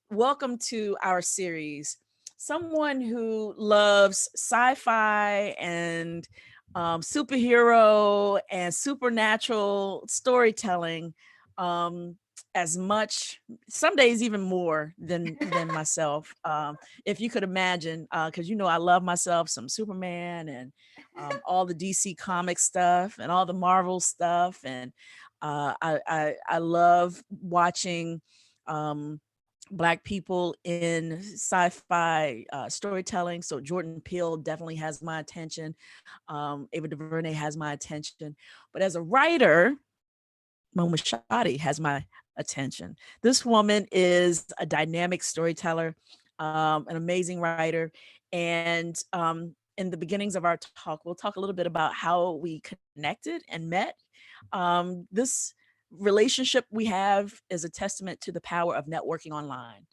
Welcome to our series. Someone who loves sci-fi and superhero and supernatural storytelling um, as much, some days even more than myself. If you could imagine, because I love myself some Superman and all the DC comic stuff and all the Marvel stuff, and I love watching. Um, Black people in sci-fi storytelling. So Jordan Peele definitely has my attention. Ava DuVernay has my attention. But as a writer, Moshaty has my attention. This woman is a dynamic storyteller, an amazing writer. And in the beginnings of our talk, we'll talk a little bit about how we connected and met. This relationship we have is a testament to the power of networking online,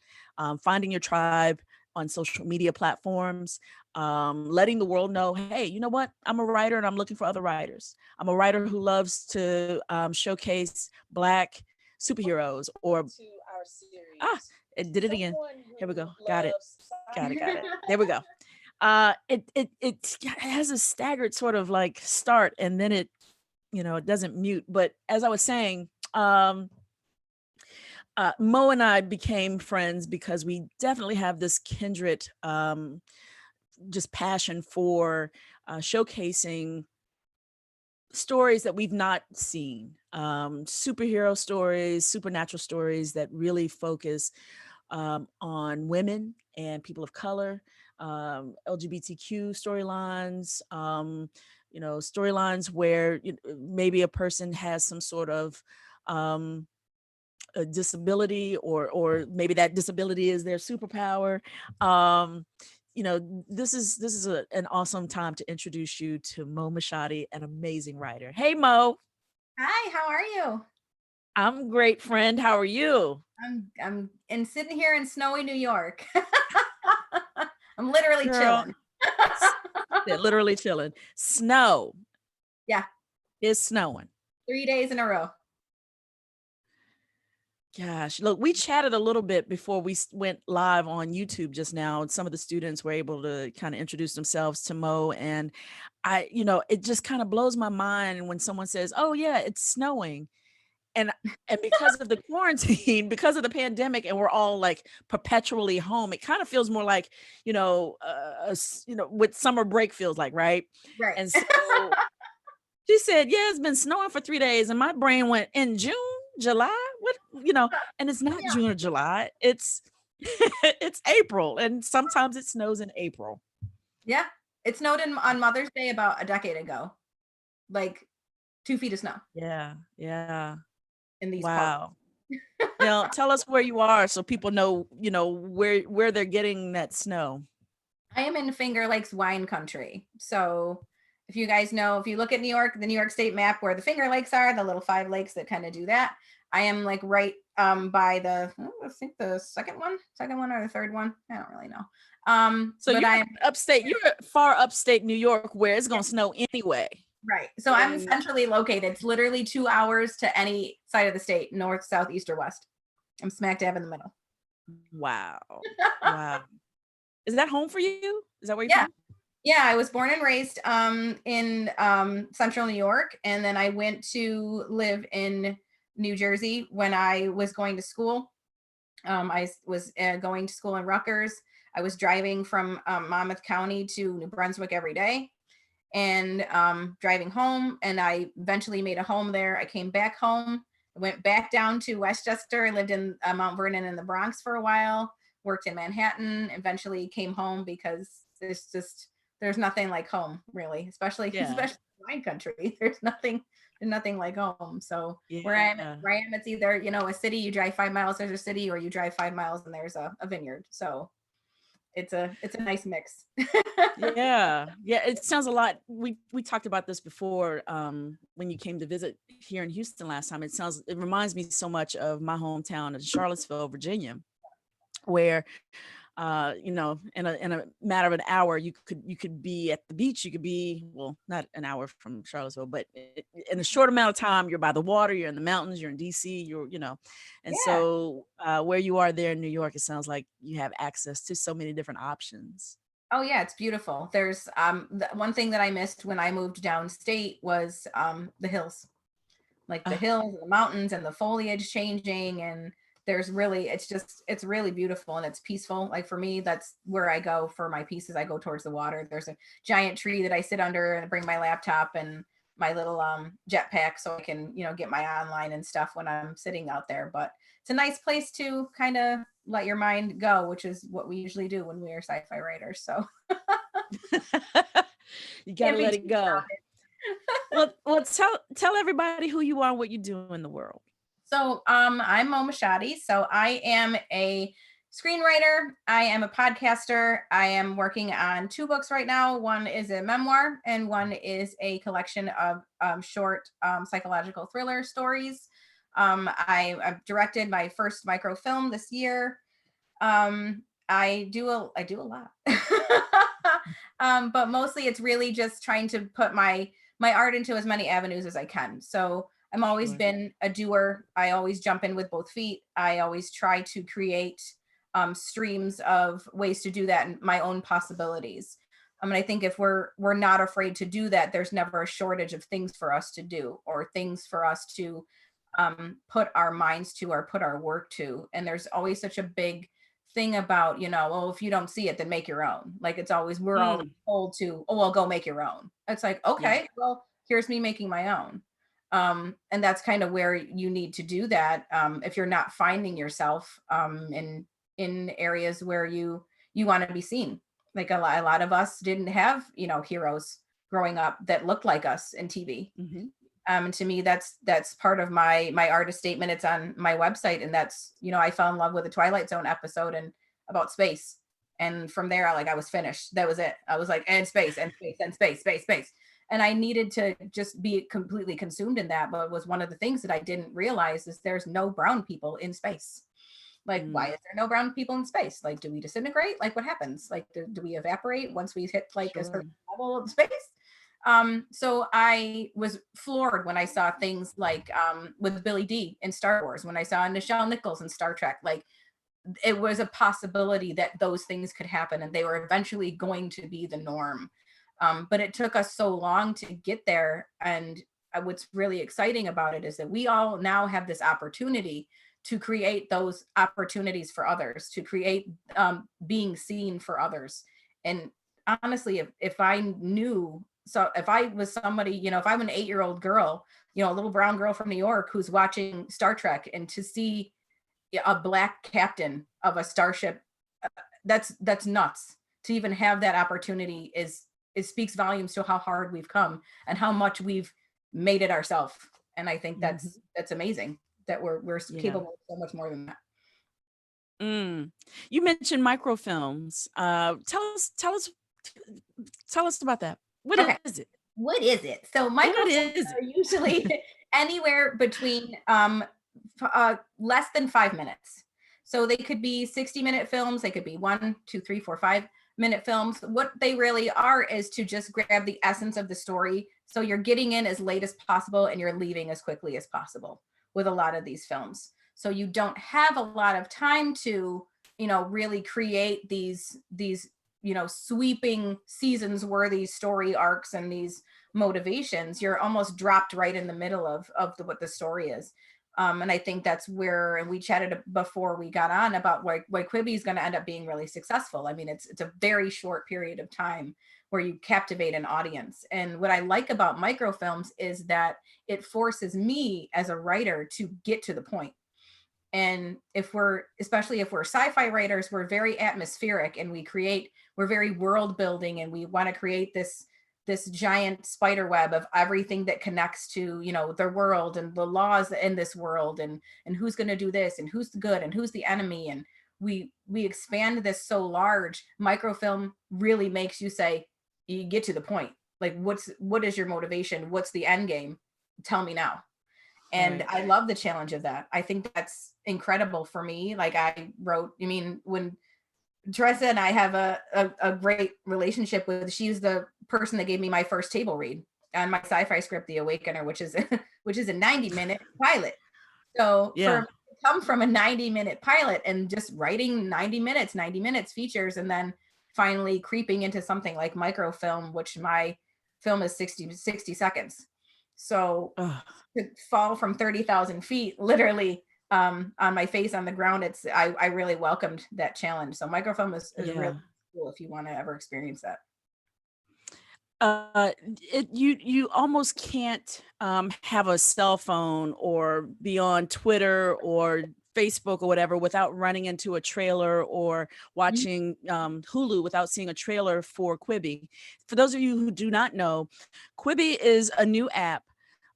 finding your tribe on social media platforms, letting the world know, hey, you know what? I'm a writer and I'm looking for other writers. I'm a writer who loves to showcase Black superheroes or to our series. It did it again. Here we go. Got it. Got it. There we go. It has a staggered sort of like start, and then it doesn't mute. But as I was saying, Mo and I became friends because we definitely have this kindred just passion for showcasing stories that we've not seen, superhero stories, supernatural stories that really focus on women and people of color, LGBTQ storylines, storylines where maybe a person has some sort of a disability, or maybe that disability is their superpower. This is an awesome time to introduce you to Mo Moshaty, an amazing writer. Hey, Mo. Hi, how are you? I'm great, friend. How are you? I'm sitting here in snowy New York. I'm literally Girl, chilling. they're literally chilling. Snow. Yeah, It's snowing. 3 days in a row. Gosh, look, we chatted a little bit before we went live on YouTube just now. Some of the students were able to kind of introduce themselves to Mo, and it just kind of blows my mind when someone says, "Oh yeah, it's snowing," and because of the quarantine, because of the pandemic, and we're all like perpetually home, it kind of feels more like what summer break feels like, right? Right. And so she said, "Yeah, it's been snowing for 3 days," and my brain went, "In June, July, what?" And it's not Yeah. June or July. It's it's April, and sometimes it snows in April. Yeah. It snowed on Mother's Day about a decade ago. Like 2 feet of snow Yeah, yeah. in these parts. Wow. Now, tell us where you are so people know, where they're getting that snow. I am in Finger Lakes wine country. So if you guys know, if you look at New York, the New York State map where the Finger Lakes are, the little 5 lakes that kind of do that. I am like right by I think the second one or the third one. I don't really know. So But you're I'm upstate, you're far upstate New York where it's gonna snow anyway. right. So I'm And centrally located. It's literally 2 hours to any side of the state, north, south, east, or west. I'm smack dab in the middle. wow. Wow. Is that home for you? Is that where you're Yeah. from? Yeah, I was born and raised in central New York, and then I went to live in New Jersey when I was going to school. I was going to school in Rutgers. I was driving from Monmouth County to New Brunswick every day, and driving home. And I eventually made a home there. I came back home. I went back down to Westchester. I lived in Mount Vernon in the Bronx for a while. Worked in Manhattan. Eventually came home because there's nothing like home, really, especially Yeah. wine country. There's nothing like home. So Yeah. where I am, it's either a city, you drive 5 miles, there's a city, or you drive 5 miles and there's a vineyard. So it's a nice mix. Yeah. Yeah. It sounds a lot. We talked about this before when you came to visit here in Houston last time. It reminds me so much of my hometown of Charlottesville, Virginia, where in a matter of an hour, you could be at the beach. You could be, well, not an hour from Charlottesville, but in a short amount of time, you're by the water, you're in the mountains, you're in DC, and Yeah. so where you are there in New York, it sounds like you have access to so many different options. Oh yeah, it's beautiful. There's the one thing that I missed when I moved downstate was the hills. Like the Uh, hills and the mountains and the foliage changing, and there's really, it's really beautiful and it's peaceful. Like for me, that's where I go for my pieces. I go towards the water. There's a giant tree that I sit under and bring my laptop and my little jetpack so I can, get my online and stuff when I'm sitting out there. But it's a nice place to kind of let your mind go, which is what we usually do when we are sci-fi writers. So you got to can't be let too it go. crowded. Well, tell everybody who you are and what you do in the world. So I'm Moshaty. So I am a screenwriter. I am a podcaster. I am working on two books right now. One is a memoir, and one is a collection of short psychological thriller stories. I've directed my first microfilm this year. I do a lot, but mostly it's really just trying to put my art into as many avenues as I can. So I'm always Sure. been a doer. I always jump in with both feet. I always try to create streams of ways to do that and my own possibilities. And I think if we're not afraid to do that, there's never a shortage of things for us to do or things for us to put our minds to or put our work to. And there's always such a big thing about, well, if you don't see it, then make your own. Like it's always, we're always Mm, told to, oh, well, go make your own. It's like, yeah. okay, well, here's me making my own. And that's kind of where you need to do that. If you're not finding yourself in areas where you want to be seen. Like a lot of us didn't have, heroes growing up that looked like us in TV. Hmm. And to me, that's part of my artist statement. It's on my website, and that's, I fell in love with a Twilight Zone episode and about space, and from there, I was finished. That was it. I was like, and space, and space, and space, space, space, and I needed to just be completely consumed in that. But it was one of the things that I didn't realize is there's no brown people in space. Like, why Mm, is there no brown people in space? Like, do we disintegrate? Like, what happens? Like, do we evaporate once we hit like a certain sure. level of space? So I was floored when I saw things like with Billy D in Star Wars, when I saw Nichelle Nichols in Star Trek, like it was a possibility that those things could happen and they were eventually going to be the norm. But it took us so long to get there. And what's really exciting about it is that we all now have this opportunity to create those opportunities for others, to create being seen for others. And honestly, if I knew, so if I was somebody, if I'm an 8-year-old girl, a little brown girl from New York who's watching Star Trek, and to see a black captain of a starship, that's nuts. To even have that opportunity is, it speaks volumes to how hard we've come and how much we've made it ourselves. And I think Hmm. that's amazing that we're Yeah. capable of so much more than that. Mm. You mentioned microfilms. Tell us about that. What Okay. is it? What is it? So What microfilms is are it? usually anywhere between less than 5 minutes. So they could be 60-minute films. They could be 1, 2, 3, 4, 5 minute films. What they really are is to just grab the essence of the story. So you're getting in as late as possible and you're leaving as quickly as possible with a lot of these films. So you don't have a lot of time to, really create these sweeping seasons worthy story arcs and these motivations. You're almost dropped right in the middle of what the story is. And I think that's where, and we chatted before we got on about why Quibi is going to end up being really successful. I mean, it's a very short period of time where you captivate an audience. And what I like about microfilms is that it forces me as a writer to get to the point. And especially if we're sci-fi writers, we're very atmospheric and we're very world building, and we want to create this giant spider web of everything that connects to, the world and the laws in this world, and who's going to do this and who's the good and who's the enemy. And we expand this so large. Microfilm really makes you say, you get to the point. Like, what is your motivation? What's the end game? Tell me now. And Right. I love the challenge of that. I think that's incredible for me. Like I mean, when Teresa and I have a great relationship with. She's the person that gave me my first table read on my sci-fi script, The Awakener, which is which is a 90-minute pilot. So Yeah. for come from a 90-minute pilot and just writing 90 minutes features, and then finally creeping into something like microfilm, which my film is 60 seconds. So Ugh. to fall from 30,000 feet, literally on my face on the ground, I really welcomed that challenge. So microfilm is really Yeah. cool if you want to ever experience that. Uh, you almost can't have a cell phone or be on Twitter or Facebook or whatever without running into a trailer, or Mhm. watching Hulu without seeing a trailer for Quibi. For those of you who do not know, Quibi is a new app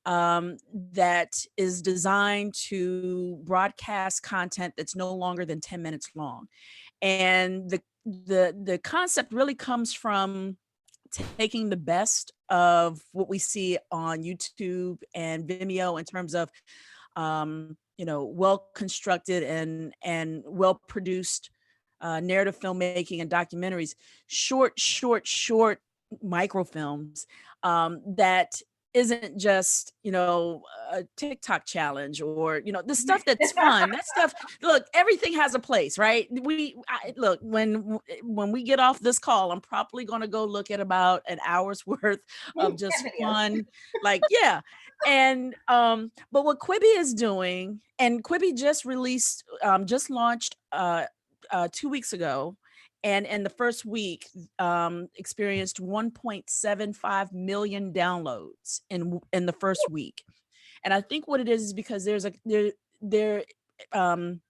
that is designed to broadcast content that's no longer than 10 minutes long. And the concept really comes from taking the best of what we see on YouTube and Vimeo in terms of well constructed and well produced narrative filmmaking and documentaries, short microfilms that isn't just a TikTok challenge, or the stuff that's fun. That stuff, look, everything has a place, right? Look, when we get off this call, I'm probably going to go look at about an hour's worth of Cat just videos. fun, like, yeah. And but what Quibi is doing, and Quibi just launched 2 weeks ago, and in the first week experienced 1.75 million downloads in the first week. And I think what it is because um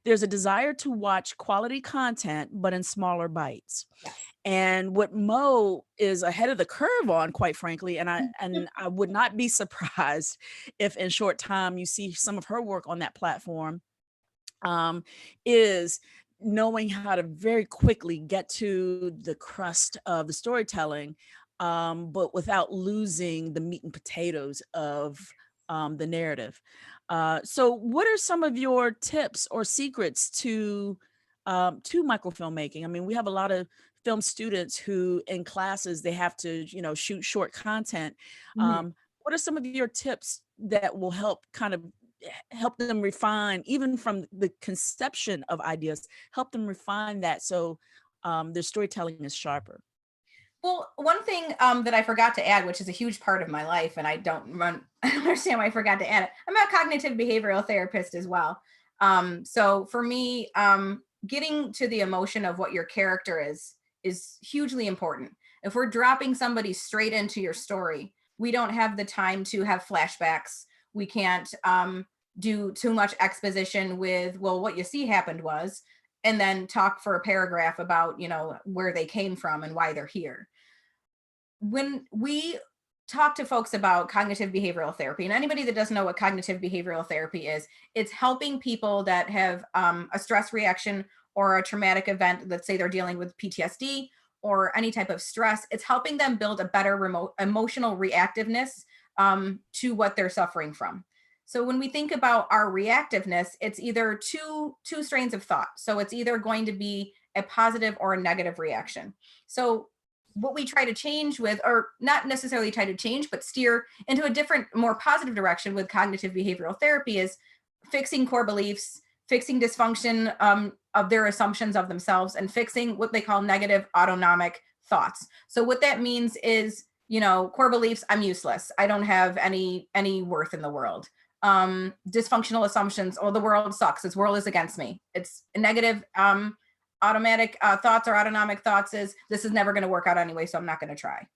there's a desire to watch quality content but in smaller bites. Yes. And what Mo is ahead of the curve on, quite frankly, and I would not be surprised if in short time you see some of her work on that platform, is knowing how to very quickly get to the crust of the storytelling, but without losing the meat and potatoes of the narrative. So, what are some of your tips or secrets to microfilmmaking? I mean, we have a lot of film students who, in classes, they have to, shoot short content. Mhm. What are some of your tips that will help help them refine, even from the conception of ideas, help them refine that so their storytelling is sharper? Well, one thing that I forgot to add, which is a huge part of my life, and I don't understand why I forgot to add it. I'm a cognitive behavioral therapist as well. So for me, getting to the emotion of what your character is hugely important. If we're dropping somebody straight into your story, we don't have the time to have flashbacks. We can't do too much exposition with, well, what you see happened was, and then talk for a paragraph about, where they came from and why they're here. When we talk to folks about cognitive behavioral therapy, and anybody that doesn't know what cognitive behavioral therapy is, it's helping people that have a stress reaction or a traumatic event. Let's say they're dealing with PTSD or any type of stress. It's helping them build a better emotional reactiveness to what they're suffering from. So when we think about our reactiveness, it's either two strains of thought. So it's either going to be a positive or a negative reaction. So what we try to change with, or not necessarily try to change, but steer into a different, more positive direction with cognitive behavioral therapy, is fixing core beliefs, fixing dysfunction of their assumptions of themselves, and fixing what they call negative autonomic thoughts. So what that means is, core beliefs: I'm useless, I don't have any worth in the world. Dysfunctional assumptions: oh, the world sucks, this world is against me. It's a negative automatic thoughts or autonomic thoughts is, this is never going to work out anyway, so I'm not going to try.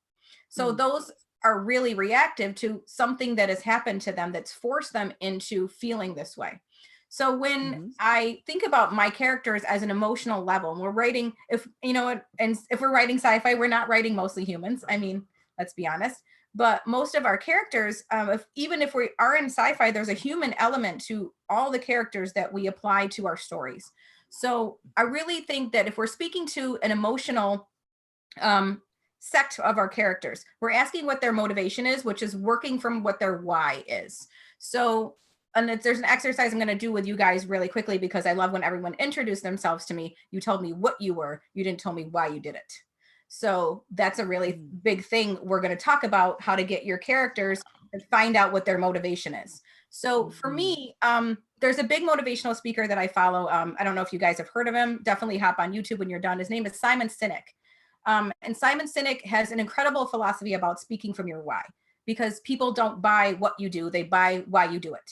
So Mm, those are really reactive to something that has happened to them that's forced them into feeling this way. So when mhm. I think about my characters as an emotional level, and we're writing, if and if we're writing sci-fi, we're not writing mostly humans. I mean, let's be honest. But most of our characters, even if we are in sci-fi, there's a human element to all the characters that we apply to our stories. So I really think that if we're speaking to an emotional um, sect of our characters, we're asking what their motivation is, which is working from what their why is. So there's an exercise I'm going to do with you guys really quickly, because I love when everyone introduced themselves to me. You told me what you were. You didn't tell me why you did it. So that's a really big thing. We're going to talk about how to get your characters and find out what their motivation is. So for me, there's a big motivational speaker that I follow. I don't know if you guys have heard of him. Definitely hop on YouTube when you're done. His name is Simon Sinek. And Simon Sinek has an incredible philosophy about speaking from your why, because people don't buy what you do. They buy why you do it.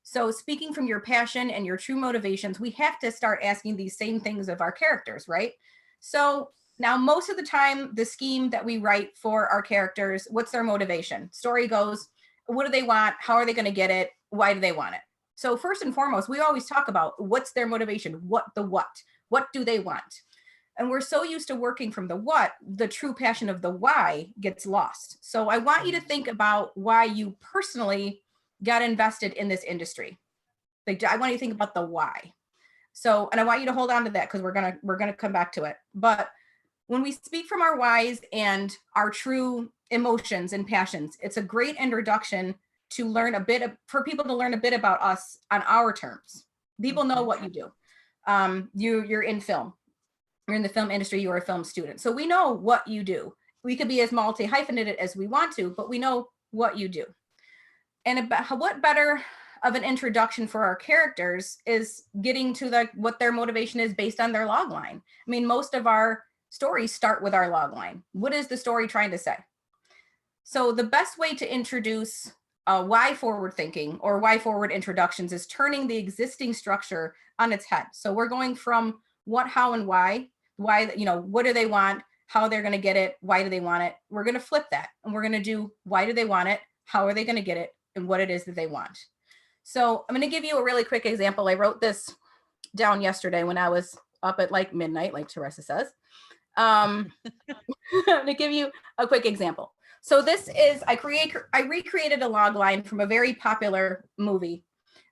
So speaking from your passion and your true motivations, we have to start asking these same things of our characters, right? So now, most of the time, the scheme that we write for our characters, what's their motivation? Story goes, what do they want? How are they going to get it? Why do they want it? So first and foremost, we always talk about what's their motivation? What do they want? And we're so used to working from the what, the true passion of the why gets lost. So I want you to think about why you personally got invested in this industry. Like, I want you to think about the why. So, and I want you to hold on to that, because we're gonna come back to it. But when we speak from our whys and our true emotions and passions, it's a great introduction to learn a bit for people to learn a bit about us on our terms. People know what you do. You're in film. You're in the film industry. You're a film student. So we know what you do. We could be as multi-hyphenated as we want to, but we know what you do. And what better of an introduction for our characters is getting to what their motivation is based on their log line. I mean, most of our stories start with our log line. What is the story trying to say? So the best way to introduce why forward thinking or why forward introductions is turning the existing structure on its head. So we're going from what, how, and why, what do they want, how they're going to get it, why do they want it? We're going to flip that, and we're going to do why do they want it, how are they going to get it, and what it is that they want. So I'm going to give you a really quick example. I wrote this down yesterday when I was up at like midnight, like Teresa says. I'm going to give you a quick example. So this is, I recreated a log line from a very popular movie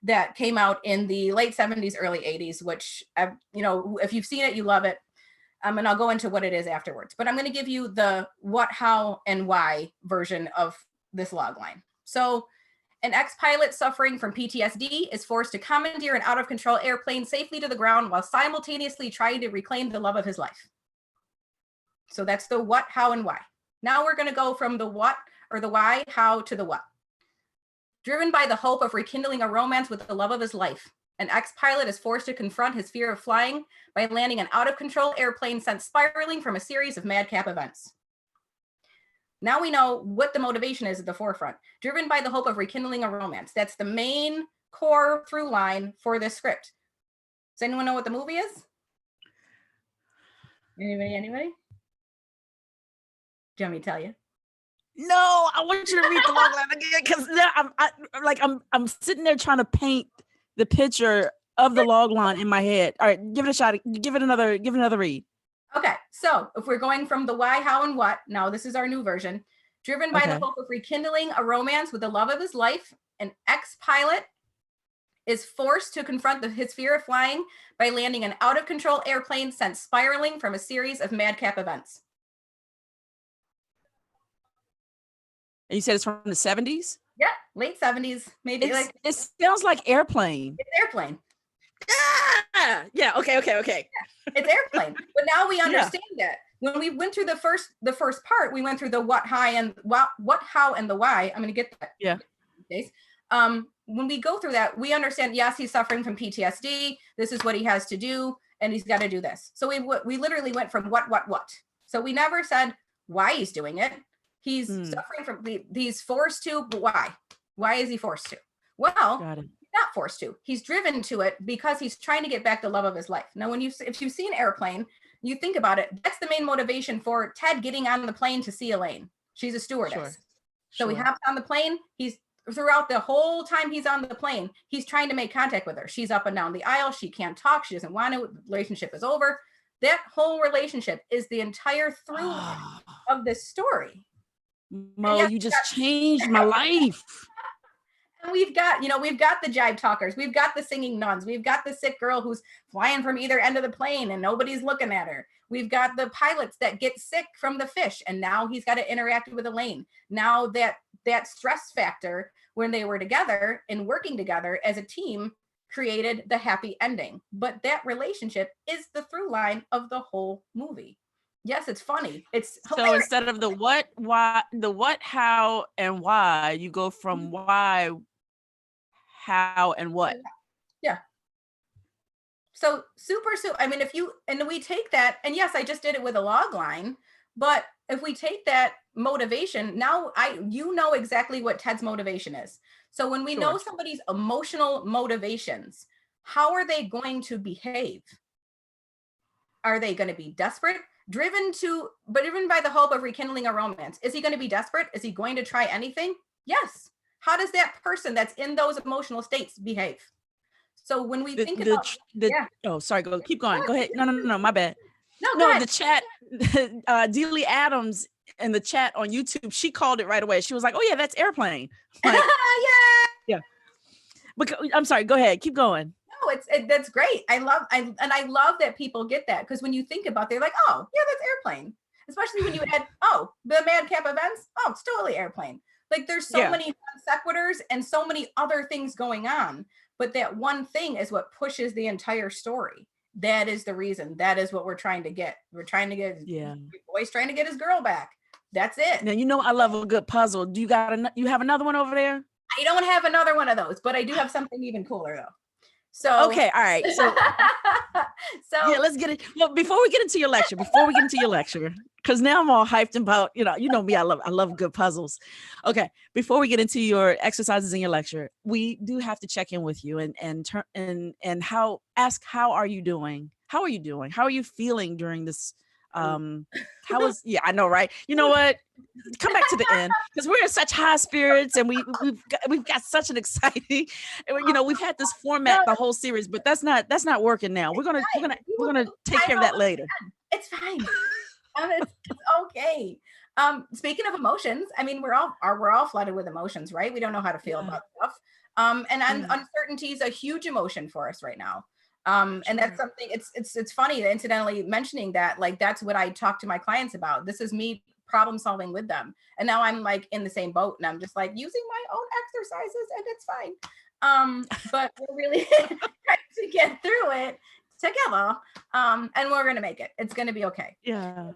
that came out in the late 70s, early 80s, which, if you've seen it, you love it. And I'll go into what it is afterwards. But I'm going to give you the what, how, and why version of this log line. So an ex-pilot suffering from PTSD is forced to commandeer an out-of-control airplane safely to the ground while simultaneously trying to reclaim the love of his life. So that's the what, how, and why. Now we're going to go from the what or the why, how to the what. Driven by the hope of rekindling a romance with the love of his life, an ex-pilot is forced to confront his fear of flying by landing an out-of-control airplane sent spiraling from a series of madcap events. Now we know what the motivation is at the forefront. Driven by the hope of rekindling a romance. That's the main core through line for this script. Does anyone know what the movie is? Anybody? Do you want me to tell you? No, I want you to read the log line again, because I'm sitting there trying to paint the picture of the log line in my head. All right, give it a shot. Give it another read. Okay, so if we're going from the why, how, and what, now this is our new version. Driven by the hope of rekindling a romance with the love of his life, an ex-pilot is forced to confront his fear of flying by landing an out-of-control airplane sent spiraling from a series of madcap events. And you said it's from the 70s? Yeah, late 70s, maybe. It sounds like Airplane. It's Airplane. Yeah. Okay. Yeah, it's Airplane. But now we understand that. When we went through the first part, we went through the what, how, and the why. I'm going to get that. Yeah. When we go through that, we understand, yes, he's suffering from PTSD. This is what he has to do, and he's got to do this. So we literally went from what. So we never said why he's doing it. He's suffering from, he's forced to, but why? Why is he forced to? Well, he's not forced to. He's driven to it because he's trying to get back the love of his life. Now, if you've seen Airplane, you think about it, that's the main motivation for Ted getting on the plane to see Elaine. She's a stewardess. So he hops on the plane. Throughout the whole time he's on the plane, he's trying to make contact with her. She's up and down the aisle. She can't talk. She doesn't want to. The relationship is over. That whole relationship is the entire through of this story. Mo, you just changed my life. And we've got the jive talkers. We've got the singing nuns. We've got the sick girl who's flying from either end of the plane and nobody's looking at her. We've got the pilots that get sick from the fish. And now he's got to interact with Elaine. Now that that stress factor when they were together and working together as a team created the happy ending. But that relationship is the through line of the whole movie. Yes, it's funny. It's So hilarious. instead of the what, why, the what, how, and why, you go from why, how, and what. Yeah. So super, I mean, if you, and we take that, and yes, I just did it with a log line, but if we take that motivation, now you know exactly what Ted's motivation is. So when we Sure. know somebody's emotional motivations, how are they going to behave? Are they going to be desperate, driven by the hope of rekindling a romance? Is he going to be desperate? Is he going to try anything? Yes. How does that person that's in those emotional states behave? So when we think about, yeah. Oh, sorry, keep going. Go ahead. No, my bad. No, go No, ahead. the chat, Dealey Adams in the chat on YouTube, she called it right away. She was like, oh yeah, that's airplane. Like, yeah. Because, I'm sorry, go ahead, keep going. No, that's great. I love that people get that, because when you think about, they're like, oh yeah, that's airplane. Especially when you add, oh, the madcap events, oh, it's totally airplane. Like there's so many sequiturs and so many other things going on, but that one thing is what pushes the entire story. That is the reason. That is what we're trying to get. We're trying to get, boy's trying to get his girl back. That's it. Now, you know, I love a good puzzle. Do you have another one over there? I don't have another one of those, but I do have something even cooler though. So okay, all right. So yeah, let's get it. Well, before we get into your lecture, because now I'm all hyped about, you know me, I love good puzzles. Okay, before we get into your exercises in your lecture, we do have to check in with you and ask how are you doing? How are you doing? How are you feeling during this? Yeah, I know, right? You know what? Come back to the end, because we're in such high spirits and we've got such an exciting, we've had this format the whole series, but that's not working now. We're gonna take care of that later. It's fine. It's okay. Speaking of emotions, I mean, we're all flooded with emotions, right? We don't know how to feel about stuff. And uncertainty is a huge emotion for us right now. And that's something, it's funny, incidentally mentioning that, like, that's what I talk to my clients about. This is me problem solving with them. And now I'm like in the same boat, and I'm just like using my own exercises, and it's fine. But we're really trying to get through it together. And we're going to make it. It's going to be okay. Yeah.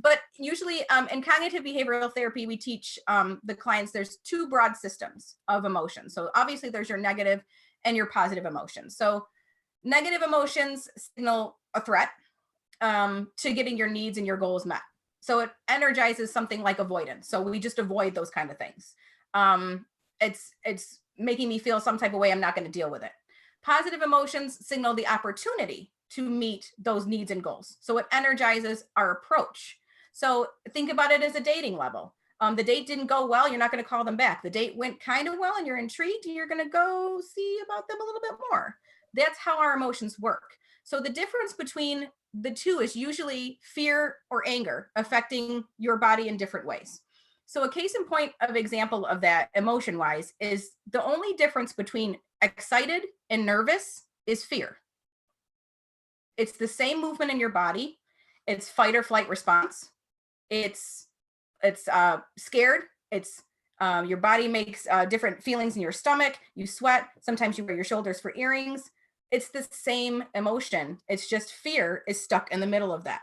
But usually in cognitive behavioral therapy, we teach the clients there's two broad systems of emotions. So obviously there's your negative and your positive emotions. So negative emotions signal a threat to getting your needs and your goals met. So it energizes something like avoidance. So we just avoid those kind of things. It's making me feel some type of way. I'm not going to deal with it. Positive emotions signal the opportunity to meet those needs and goals. So it energizes our approach. So think about it as a dating level. The date didn't go well, you're not going to call them back. The date went kind of well and you're intrigued, you're going to go see about them a little bit more. That's how our emotions work. So the difference between the two is usually fear or anger affecting your body in different ways. So a case in point of example of that emotion wise is the only difference between excited and nervous is fear. It's the same movement in your body. It's fight or flight response. It's scared. It's your body makes different feelings in your stomach. You sweat. Sometimes you wear your shoulders for earrings. It's the same emotion. It's just fear is stuck in the middle of that.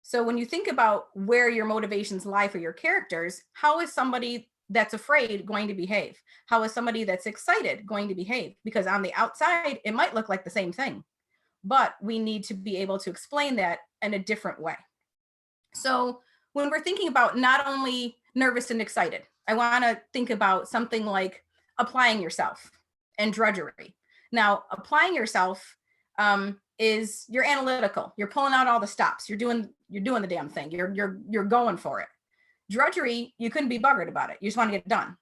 So when you think about where your motivations lie for your characters, how is somebody that's afraid going to behave? How is somebody that's excited going to behave? Because on the outside, it might look like the same thing, but we need to be able to explain that in a different way. So when we're thinking about not only nervous and excited, I want to think about something like applying yourself and drudgery. Now, applying yourself is you're analytical. You're pulling out all the stops. You're doing the damn thing. You're going for it. Drudgery, you couldn't be buggered about it. You just want to get it done.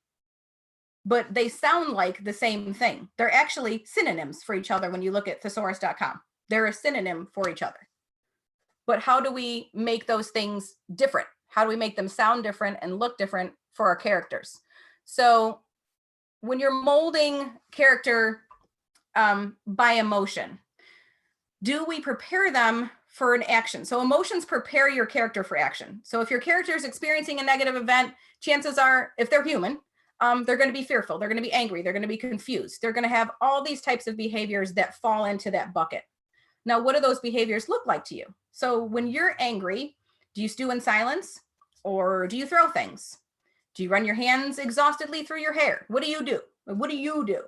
But they sound like the same thing. They're actually synonyms for each other when you look at thesaurus.com. They're a synonym for each other. But how do we make those things different? How do we make them sound different and look different for our characters? So when you're molding character by emotion, do we prepare them for an action? So emotions prepare your character for action. So if your character is experiencing a negative event, chances are, if they're human, they're going to be fearful, they're going to be angry, they're going to be confused, they're going to have all these types of behaviors that fall into that bucket. Now, what do those behaviors look like to you? So when you're angry, do you stew in silence, or do you throw things? Do you run your hands exhaustedly through your hair? What do you do? What do you do?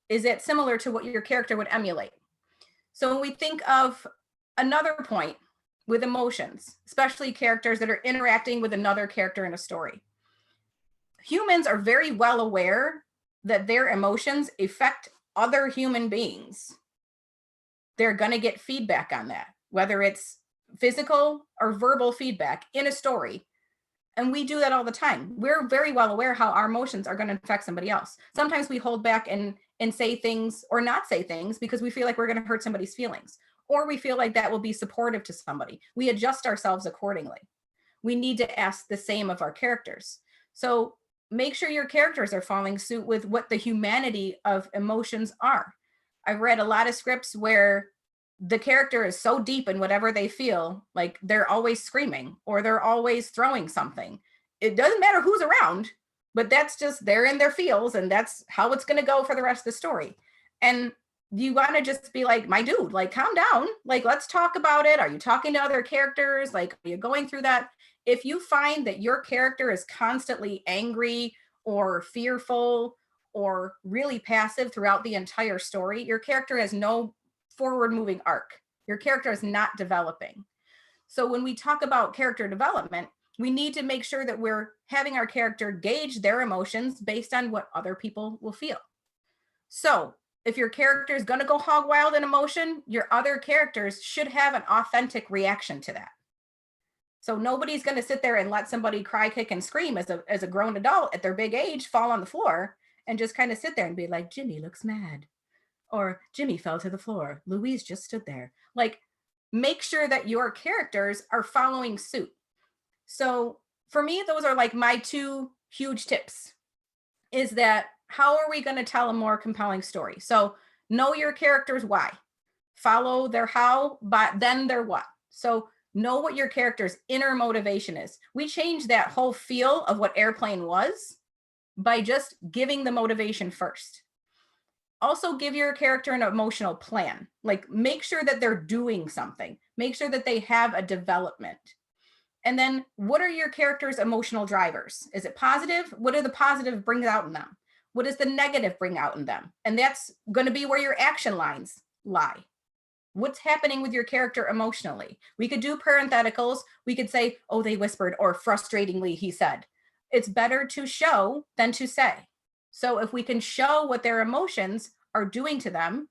Is it similar to what your character would emulate? So when we think of another point with emotions, especially characters that are interacting with another character in a story, humans are very well aware that their emotions affect other human beings. They're going to get feedback on that, whether it's physical or verbal feedback in a story. And we do that all the time. We're very well aware how our emotions are going to affect somebody else. Sometimes we hold back and say things or not say things because we feel like we're going to hurt somebody's feelings, or we feel like that will be supportive to somebody. We adjust ourselves accordingly. We need to ask the same of our characters. So make sure your characters are following suit with what the humanity of emotions are. I've read a lot of scripts where the character is so deep in whatever they feel, like they're always screaming or they're always throwing something. It doesn't matter who's around, but that's just, they're in their feels, and that's how it's going to go for the rest of the story. And you want to just be like, my dude, like, calm down. Like, let's talk about it. Are you talking to other characters? Like, are you going through that? If you find that your character is constantly angry or fearful or really passive throughout the entire story, your character has no forward moving arc. Your character is not developing. So when we talk about character development, we need to make sure that we're having our character gauge their emotions based on what other people will feel. So if your character is going to go hog wild in emotion, your other characters should have an authentic reaction to that. So nobody's going to sit there and let somebody cry, kick, and scream as a grown adult at their big age fall on the floor and just kind of sit there and be like, Jimmy looks mad. Or Jimmy fell to the floor. Louise just stood there. Like, make sure that your characters are following suit. So for me, those are like my two huge tips, is that how are we going to tell a more compelling story? So know your character's why, follow their how, but then their what. So know what your character's inner motivation is. We changed that whole feel of what Airplane was by just giving the motivation first. Also give your character an emotional plan. Like, make sure that they're doing something. Make sure that they have a development. And then what are your character's emotional drivers? Is it positive? What do the positive bring out in them? What does the negative bring out in them? And that's going to be where your action lines lie. What's happening with your character emotionally? We could do parentheticals. We could say, oh, they whispered, or frustratingly, he said. It's better to show than to say. So if we can show what their emotions are doing to them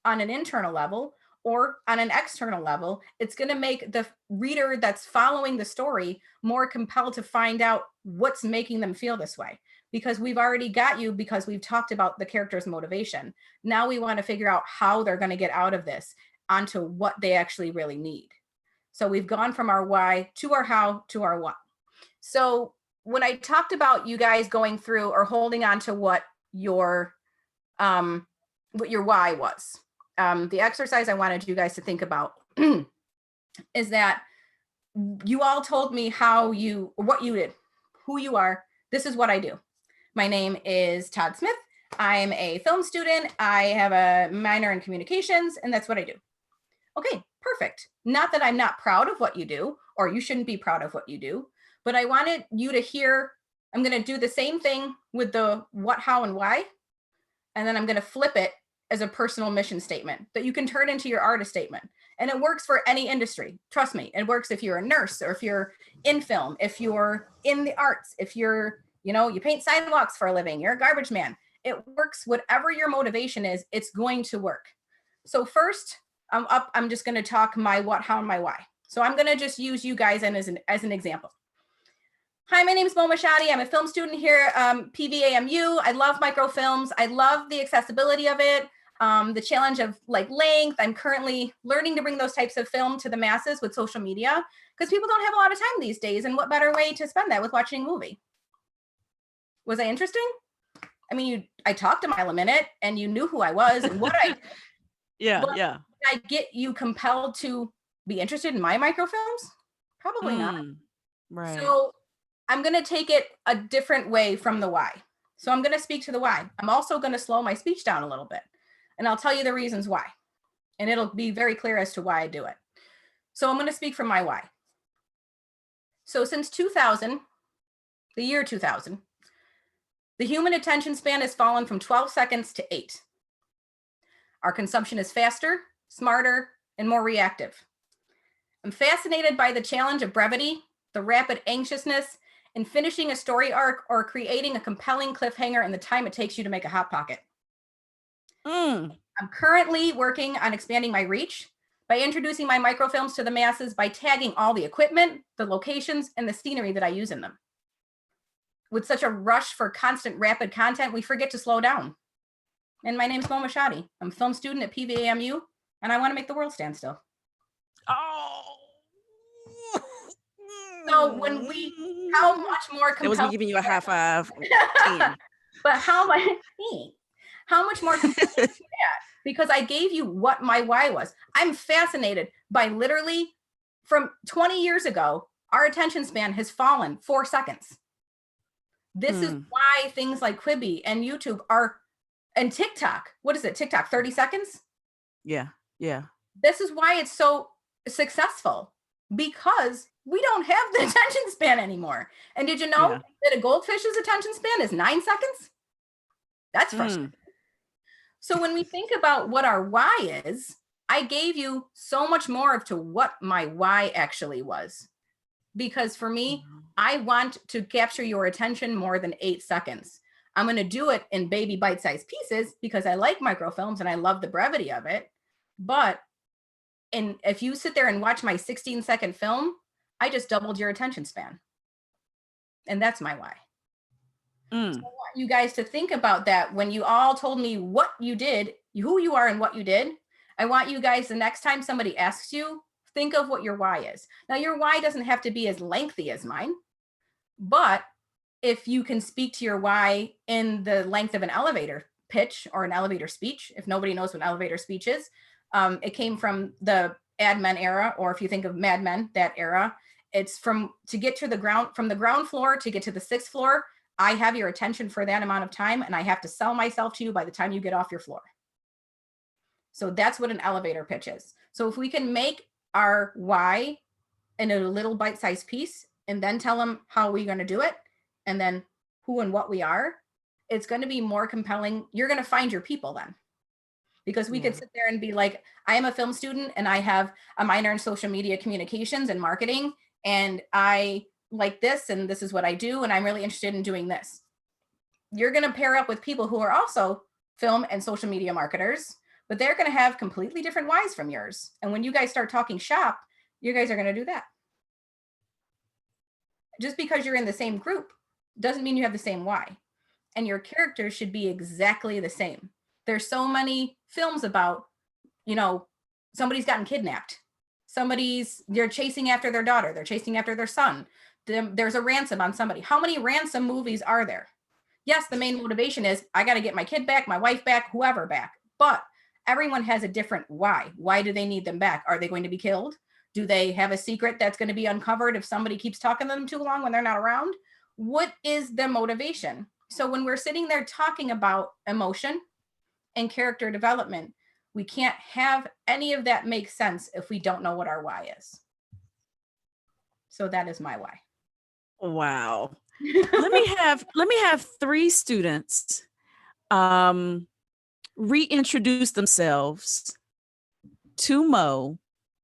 on an internal level or on an external level, it's going to make the reader that's following the story more compelled to find out what's making them feel this way. Because we've already got you, because we've talked about the character's motivation. Now we want to figure out how they're going to get out of this onto what they actually really need. So we've gone from our why to our how to our what. So when I talked about you guys going through or holding on to what your why was, the exercise I wanted you guys to think about is that you all told me what you did, who you are. This is what I do. My name is Todd Smith. I'm a film student. I have a minor in communications, and that's what I do. Okay, perfect. Not that I'm not proud of what you do, or you shouldn't be proud of what you do, but I wanted you to hear, I'm going to do the same thing with the what, how, and why. And then I'm going to flip it as a personal mission statement that you can turn into your artist statement. And it works for any industry. Trust me, it works if you're a nurse, or if you're in film, if you're in the arts, if you're, you paint sidewalks for a living, you're a garbage man. It works, whatever your motivation is, it's going to work. So first, I'm just going to talk my what, how, and my why. So I'm going to just use you guys as an example. Hi, my name is Moshaty. I'm a film student here at PVAMU. I love microfilms. I love the accessibility of it, the challenge of like length. I'm currently learning to bring those types of film to the masses with social media, because people don't have a lot of time these days. And what better way to spend that with watching a movie? Was I interesting? I mean, I talked a mile a minute and you knew who I was and what I... Yeah. I get you compelled to be interested in my microfilms? Probably not. Right. So I'm going to take it a different way from the why. So I'm going to speak to the why. I'm also going to slow my speech down a little bit, and I'll tell you the reasons why. And it'll be very clear as to why I do it. So I'm going to speak from my why. So since 2000, the year 2000, the human attention span has fallen from 12 seconds to 8. Our consumption is faster, smarter, and more reactive. I'm fascinated by the challenge of brevity, the rapid anxiousness, and finishing a story arc or creating a compelling cliffhanger in the time it takes you to make a Hot Pocket. I'm currently working on expanding my reach by introducing my microfilms to the masses by tagging all the equipment, the locations, and the scenery that I use in them. With such a rush for constant rapid content, we forget to slow down. And my name's Moshaty. I'm a film student at PVAMU, and I want to make the world stand still. Oh. So when we, how much more compelling? It was me giving you a high five. But how much more compelling is that? Because I gave you what my why was. I'm fascinated by literally from 20 years ago, our attention span has fallen 4 seconds. This is why things like Quibi and YouTube are, and TikTok, what is it? TikTok, 30 seconds? Yeah. This is why it's so successful, because we don't have the attention span anymore. And did you know that a goldfish's attention span is 9 seconds? That's frustrating. So when we think about what our why is, I gave you so much more of to what my why actually was. Because for me, I want to capture your attention more than 8 seconds. I'm going to do it in baby bite-sized pieces because I like microfilms and I love the brevity of it. But if you sit there and watch my 16-second film, I just doubled your attention span. And that's my why. So I want you guys to think about that when you all told me what you did, who you are and what you did. I want you guys, the next time somebody asks you, think of what your why is. Now, your why doesn't have to be as lengthy as mine, but if you can speak to your why in the length of an elevator pitch or an elevator speech, if nobody knows what an elevator speech is, it came from the Ad Men era, or if you think of Mad Men, that era, it's from the ground floor to get to the 6th floor. I have your attention for that amount of time, and I have to sell myself to you by the time you get off your floor. So that's what an elevator pitch is. So if we can make our why in a little bite-sized piece and then tell them how we're going to do it and then who and what we are, it's going to be more compelling. You're going to find your people then, because we could sit there and be like, I am a film student and I have a minor in social media communications and marketing, and I like this, and this is what I do, and I'm really interested in doing this. You're going to pair up with people who are also film and social media marketers, but they're going to have completely different whys from yours. And when you guys start talking shop, you guys are going to do that. Just because you're in the same group doesn't mean you have the same why. And your characters should be exactly the same. There's so many films about, somebody's gotten kidnapped. They're chasing after their daughter. They're chasing after their son. There's a ransom on somebody. How many ransom movies are there? Yes, the main motivation is I got to get my kid back, my wife back, whoever back. But everyone has a different why. Why do they need them back? Are they going to be killed? Do they have a secret that's going to be uncovered if somebody keeps talking to them too long when they're not around? What is their motivation? So when we're sitting there talking about emotion and character development, we can't have any of that make sense if we don't know what our why is. So that is my why. Wow. let me have 3 students reintroduce themselves to Mo,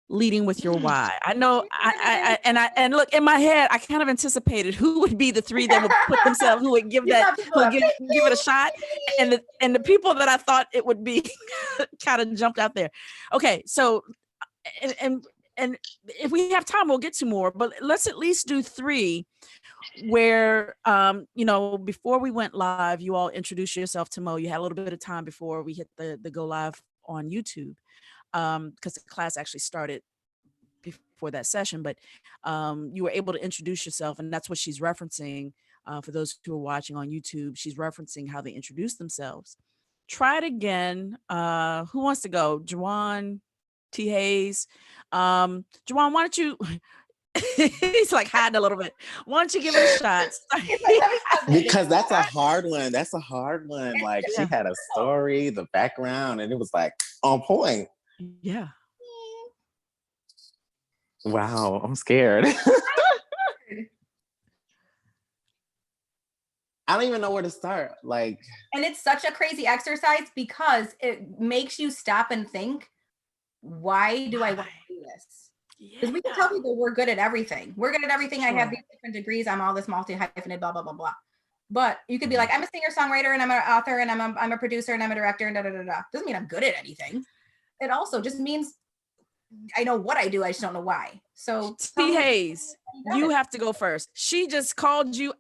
leading with your why. I know and look, in my head, I kind of anticipated who would be the 3 that would put themselves, who would give that, who would give it a shot. And the people that I thought it would be kind of jumped out there. Okay. So, and if we have time, we'll get to more, but let's at least do 3 where, before we went live, you all introduced yourself to Mo. You had a little bit of time before we hit the go live on YouTube. Because the class actually started before that session, but you were able to introduce yourself, and that's what she's referencing. For those who are watching on YouTube, she's referencing how they introduce themselves. Try it again. Who wants to go? Juwan, T. Hayes. Juwan, why don't you? He's like hiding a little bit. Why don't you give it a shot? Because that's a hard one. That's a hard one. Like she had a story, the background, and it was like on point. Yeah. Wow, I'm scared. I don't even know where to start. Like, and it's such a crazy exercise because it makes you stop and think, why do I want to do this? Because we can tell people we're good at everything. We're good at everything. Sure. I have these different degrees. I'm all this multi-hyphenate, blah, blah, blah, blah. But you could be like, I'm a singer-songwriter and I'm an author and I'm a producer and I'm a director and da, da, da, da. Doesn't mean I'm good at anything. It also just means I know what I do. I just don't know why. So T. Hayes, you have to go first. She just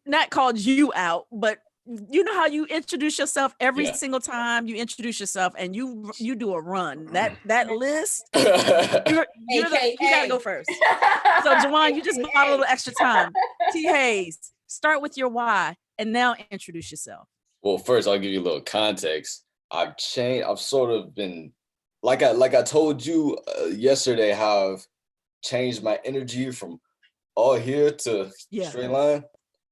not called you out, but you know how you introduce yourself every single time you introduce yourself and you do a run. That list, you gotta go first. So Juwan, you just bought a little extra time. T. Hayes, start with your why and now introduce yourself. Well, first I'll give you a little context. I've sort of been like I told you yesterday how I've changed my energy from all here to straight line.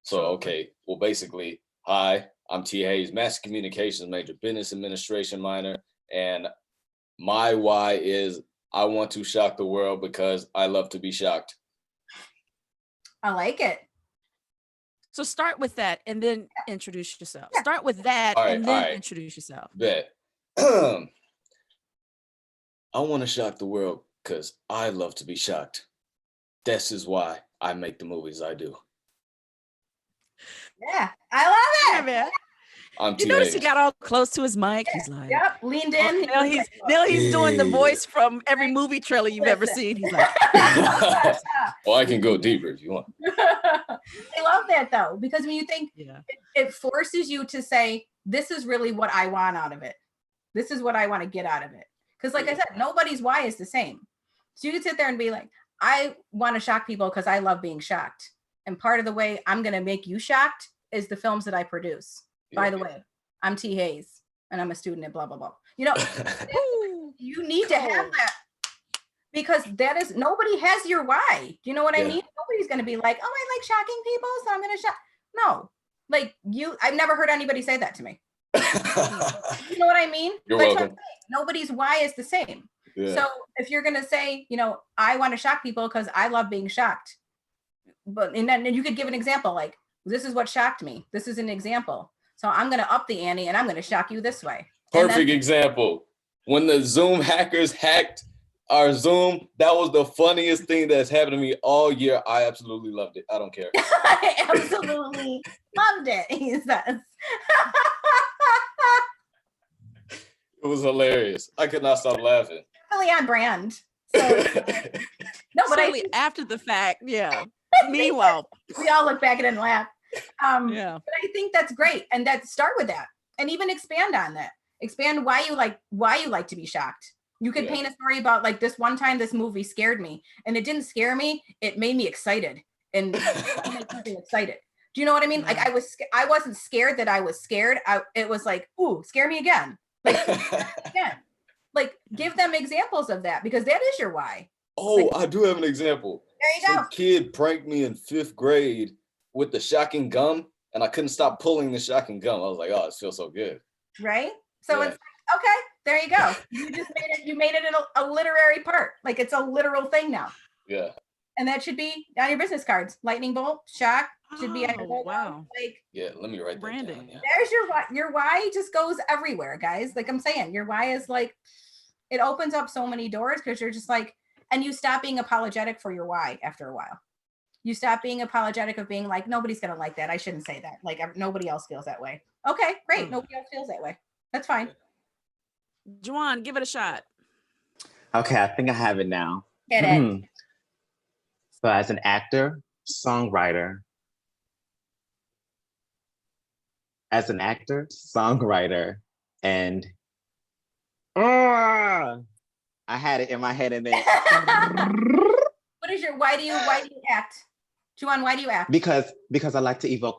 So, okay, well, basically, hi, I'm T. Hayes, Mass Communications major, Business Administration minor, and my why is I want to shock the world because I love to be shocked. I like it. So start with that and then introduce yourself. Start with that and then introduce yourself. Bet. I want to shock the world because I love to be shocked. This is why I make the movies I do. Yeah, I love it, man. You notice he got all close to his mic. He's like, leaned in. Now he's doing the voice from every movie trailer you've ever seen. He's like, well, I can go deeper if you want. I love that though, because when you think it forces you to say, this is really what I want out of it. This is what I want to get out of it. Because like I said, nobody's why is the same. So you can sit there and be like, I want to shock people because I love being shocked. And part of the way I'm going to make you shocked is the films that I produce. By the way, I'm T. Hayes and I'm a student at blah, blah, blah. You know, you need to have that because nobody has your why. Do you know what I mean? Nobody's going to be like, oh, I like shocking people, so I'm going to shock. No, like I've never heard anybody say that to me. You know what I mean? You're welcome. Nobody's why is the same. Yeah. So if you're going to say, I want to shock people because I love being shocked. And then you could give an example like, this is what shocked me. This is an example. So I'm going to up the ante and I'm going to shock you this way. Perfect example. When the Zoom hackers hacked our Zoom, that was the funniest thing that's happened to me all year. I absolutely loved it. I don't care. I absolutely loved it, he says. It was hilarious. I could not stop laughing. Really on brand. So, no, but after the fact, Meanwhile, we all look back at it and laugh. But I think that's great, and start with that, and even expand on that. Expand why you like to be shocked. You could paint a story about like this one time this movie scared me, and it didn't scare me. It made me excited, and it made something excited. Do you know what I mean? Like I wasn't scared that I was scared. It was like, ooh, scare me again. Like again. Like give them examples of that because that is your why. Oh, I do have an example. There you go. Some kid pranked me in 5th grade with the shocking gum, and I couldn't stop pulling the shocking gum. I was like, oh, it feels so good. Right? So it's like, okay, there you go. You made it a literary part. Like it's a literal thing now. Yeah. And that should be on your business cards. Lightning bolt, shock should be on your logo. Wow. Like, let me write that down. Yeah. There's your why. Your why just goes everywhere, guys. Like I'm saying, your why is like, it opens up so many doors because you're just like, and you stop being apologetic for your why after a while. You stop being apologetic of being like, nobody's going to like that. I shouldn't say that. Like nobody else feels that way. Okay, great. Nobody else feels that way. That's fine. Juwan, give it a shot. Okay, I think I have it now. Get it. So as an actor, songwriter, and I had it in my head and then. What is your, why do you act? Juwan, why do you act? Because I like to evoke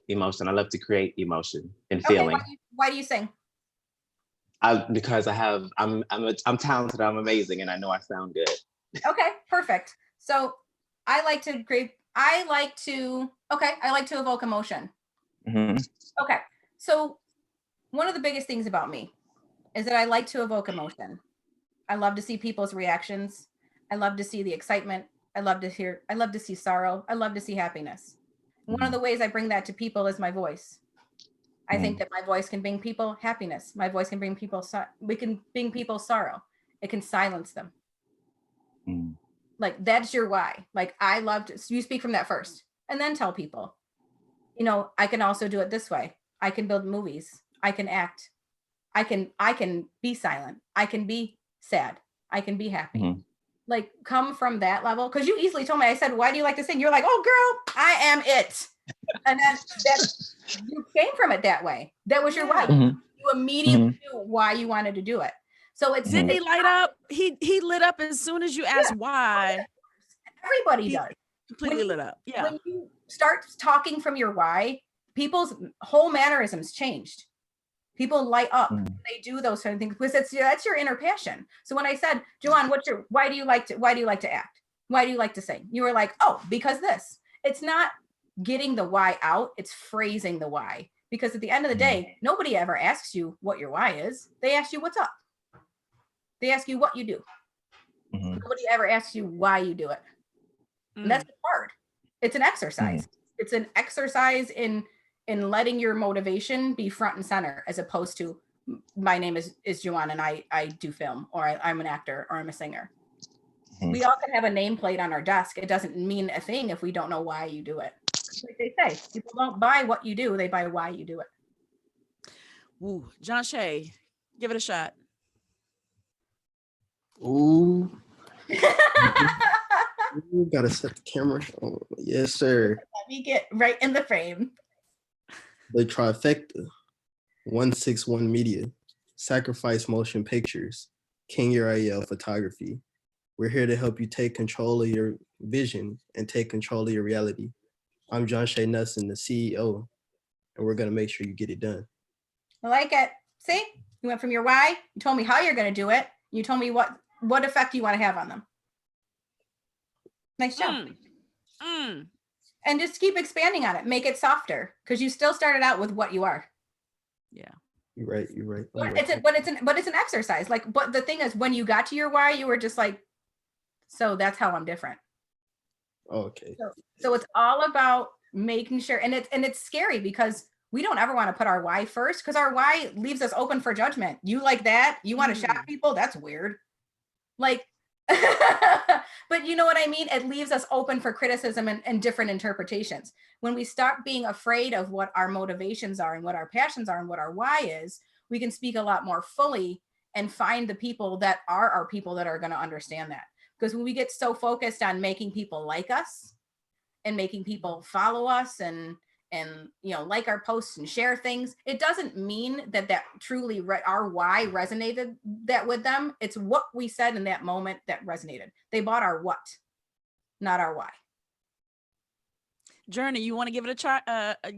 emotion. I love to create emotion and feeling. Why do you sing? Because I'm talented, I'm amazing, and I know I sound good. Okay, perfect. So I like to evoke emotion. Mm-hmm. Okay, so one of the biggest things about me is that I like to evoke emotion. I love to see people's reactions. I love to see the excitement. I love to see sorrow. I love to see happiness. One of the ways I bring that to people is my voice. I think that my voice can bring people happiness. My voice can bring people, we can bring people sorrow. It can silence them. Like, that's your why. Like, I love to, you speak from that first and then tell people, you know, I can also do it this way. I can build movies. I can act. I can be silent. I can be sad. I can be happy. Like, come from that level. Cause you easily told me, I said, why do you like to sing? You're like, oh girl, I am it. And then you came from it that way. That was your why. You immediately knew why you wanted to do it. So it's didn't he light up? He lit up as soon as you asked why. Everybody does. Completely lit up. Yeah. When you start talking from your why, people's whole mannerisms changed. People light up. They do those kind of things because that's your inner passion. So when I said, Joanne, why do you like to act? Why do you like to sing? You were like, oh, because this. It's not getting the why out, it's phrasing the why. Because at the end of the day, nobody ever asks you what your why is. They ask you what's up. They ask you what you do. Nobody ever asks you why you do it. And that's hard. It's an exercise. It's an exercise in letting your motivation be front and center, as opposed to my name is Joanne and I do film, or I'm an actor, or I'm a singer. We all can have a nameplate on our desk. It doesn't mean a thing if we don't know why you do it. Like they say, people don't buy what you do, they buy why you do it. Ooh, John Shay, give it a shot. Ooh. Ooh, gotta set the camera. Oh, yes, sir. Let me get right in the frame. The trifecta. 161 Media. Sacrifice Motion Pictures. King Uriel Photography. We're here to help you take control of your vision and take control of your reality. I'm John Shay Nussin, the CEO, and we're gonna make sure you get it done. I like it. See, you went from your why, you told me how you're gonna do it, you told me what effect you want to have on them. Nice job. And just keep expanding on it. Make it softer, because you still started out with what you are. Yeah. You're right. You're right. But it's an exercise. Like, but the thing is, when you got to your why, you were just like, so that's how I'm different. Okay. So it's all about making sure, and it's scary because we don't ever want to put our why first, because our why leaves us open for judgment. You like that? You want to shock people? That's weird. Like, but you know what I mean? It leaves us open for criticism and different interpretations. When we stop being afraid of what our motivations are and what our passions are and what our why is, we can speak a lot more fully and find the people that are our people that are going to understand that. Because when we get so focused on making people like us and making people follow us and you know, like our posts and share things, it doesn't mean that truly our why resonated that with them. It's what we said in that moment that resonated. They bought our what, not our why. Journey, you want to give it a try?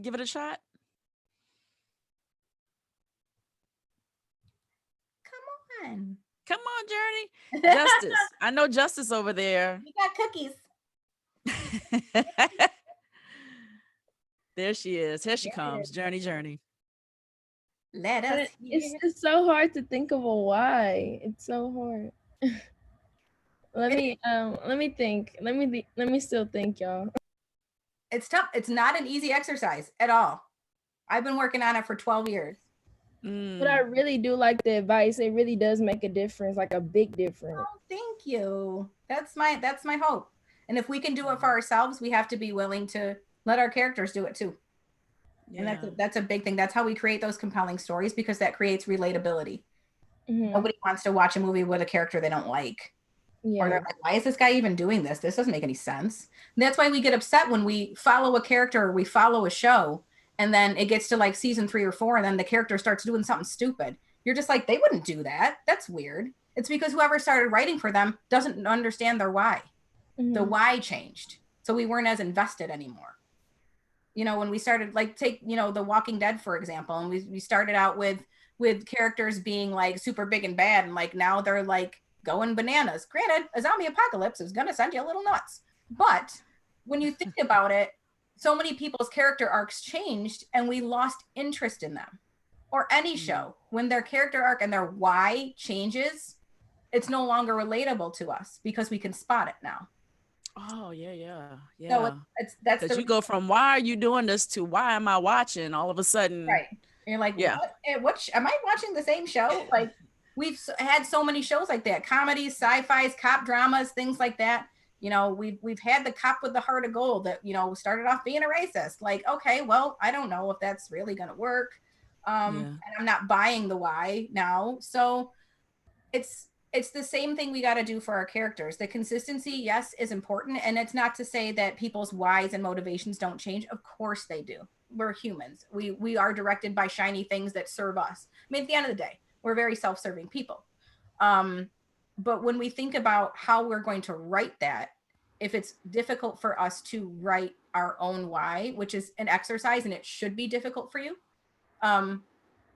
Give it a shot. Come on, Journey. Justice. I know Justice over there. You got cookies. There she is. Here she comes. Journey. Let us. It's so hard to think of a why. It's so hard. Let me think. Let me still think, y'all. It's tough. It's not an easy exercise at all. I've been working on it for 12 years. But I really do like the advice. It really does make a difference, like a big difference. Oh, thank you. That's my hope. And if we can do it for ourselves, we have to be willing to let our characters do it too. Yeah. And that's a big thing. That's how we create those compelling stories, because that creates relatability. Nobody wants to watch a movie with a character they don't like. Yeah. Or they're like, why is this guy even doing this? This doesn't make any sense. And that's why we get upset when we follow a character or we follow a show, and then it gets to like season 3 or 4, and then the character starts doing something stupid. You're just like, they wouldn't do that. That's weird. It's because whoever started writing for them doesn't understand their why. The why changed. So we weren't as invested anymore. You know, when we started, like, take, you know, The Walking Dead, for example, and we started out with with characters being like super big and bad, and like now they're like going bananas. Granted, a zombie apocalypse is gonna send you a little nuts, but when you think about it, so many people's character arcs changed and we lost interest in them. Or any show, when their character arc and their why changes, it's no longer relatable to us because we can spot it now. Oh yeah. So that's Because you go from why are you doing this to why am I watching all of a sudden. right. And you're like, yeah, what am I watching the same show? Like we've had so many shows like that, comedies, sci-fis, cop dramas, things like that. You know, we've had the cop with the heart of gold that, you know, started off being a racist. Like, okay, well, I don't know if that's really gonna work. And I'm not buying the why now. So it's the same thing we got to do for our characters. The consistency, yes, is important. And it's not to say that people's whys and motivations don't change. Of course they do. We're humans. We are directed by shiny things that serve us. I mean, at the end of the day, we're very self-serving people. But when we think about how we're going to write that, if it's difficult for us to write our own why, which is an exercise and it should be difficult for you,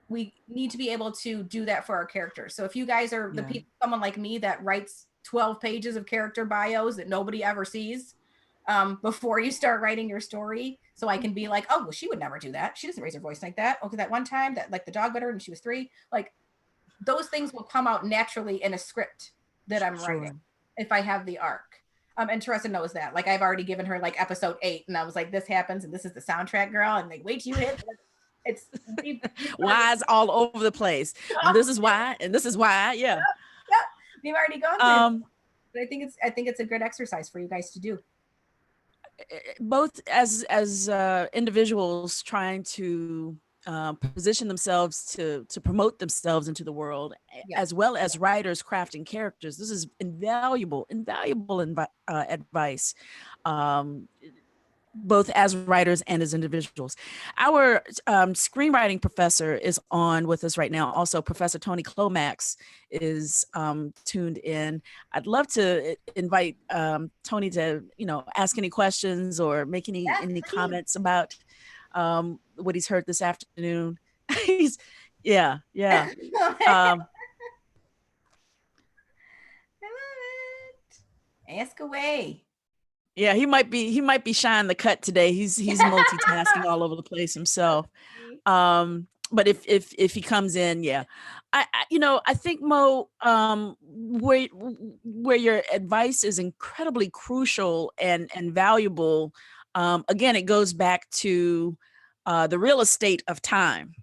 we need to be able to do that for our characters. So if you guys are someone like me that writes 12 pages of character bios that nobody ever sees before you start writing your story, so I can be like, oh, well, she would never do that. She doesn't raise her voice like that. Okay, that one time that like the dog bit her when she was 3, like those things will come out naturally in a script that I'm writing if I have the arc. And Teresa knows that. Like I've already given her like episode 8 and I was like, this happens and this is the soundtrack, girl. And like, wait till you hit it's why's all over the place. And this is why, and this is why. Yeah. We've already gone through. But I think it's a good exercise for you guys to do. Both as individuals trying to position themselves to promote themselves into the world, as well as writers crafting characters. This is invaluable advice. Both as writers and as individuals. Our screenwriting professor is on with us right now. Also, Professor Tony Clomax is tuned in. I'd love to invite Tony to, ask any questions or make any comments about what he's heard this afternoon. Yeah. I love it. Ask away. Yeah, he might be shying the cut today. He's multitasking all over the place himself. But if he comes in, I think Mo, where your advice is incredibly crucial and valuable. Again, it goes back to the real estate of time,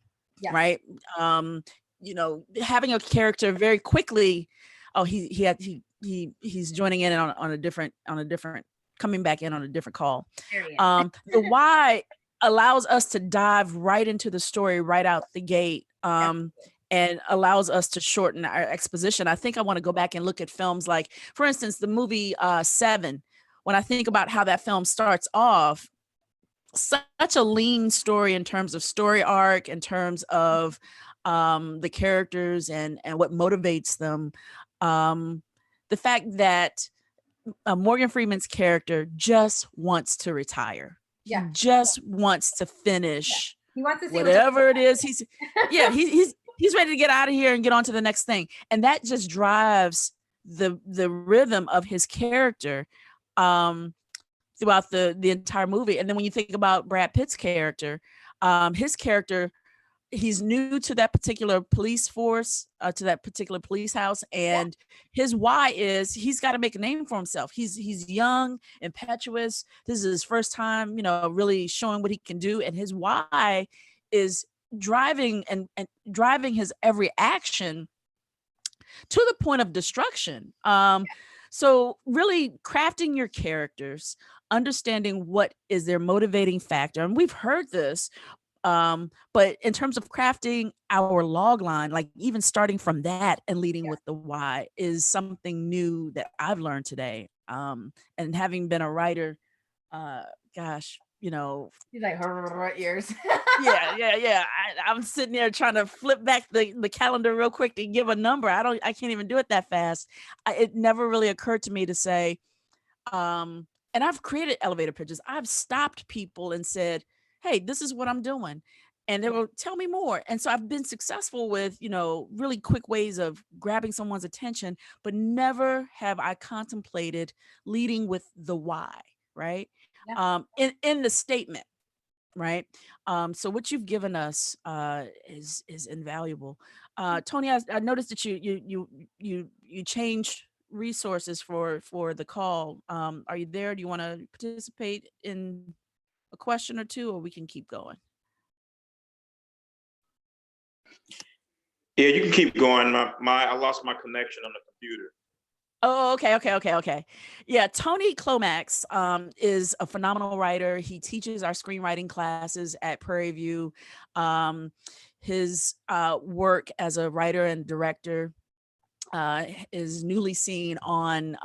right? Having a character very quickly. Oh, he's joining in on a different. Coming back in on a different call. The why allows us to dive right into the story right out the gate, and allows us to shorten our exposition. I think I want to go back and look at films like, for instance, the movie Seven. When I think about how that film starts off, such a lean story in terms of story arc, in terms of the characters and what motivates them. The fact that Morgan Freeman's character just wants to retire. He just wants to finish he wants to see whatever it is. He's ready to get out of here and get on to the next thing. And that just drives the rhythm of his character throughout the entire movie. And then when you think about Brad Pitt's character, his character, he's new to that particular police force, to that particular police house. And his why is he's got to make a name for himself. He's young, impetuous. This is his first time, really showing what he can do. And his why is driving and driving his every action to the point of destruction. So really crafting your characters, understanding what is their motivating factor. And we've heard this, but in terms of crafting our log line, like even starting from that and leading with the why is something new that I've learned today. And having been a writer, gosh, He's like, ears. yeah. I'm sitting there trying to flip back the calendar real quick to give a number. I can't even do it that fast. It never really occurred to me to say, and I've created elevator pitches. I've stopped people and said, hey, this is what I'm doing. and they will tell me more. And so I've been successful with, really quick ways of grabbing someone's attention, but never have I contemplated leading with the why, right? Yeah. In the statement, right? So what you've given us is invaluable. Tony, I noticed that you changed resources for the call. Are you there? Do you want to participate in a question or two, or we can keep going? Yeah, you can keep going. I lost my connection on the computer. Oh, okay. Yeah, Tony Clomax is a phenomenal writer. He teaches our screenwriting classes at Prairie View. His work as a writer and director is newly seen on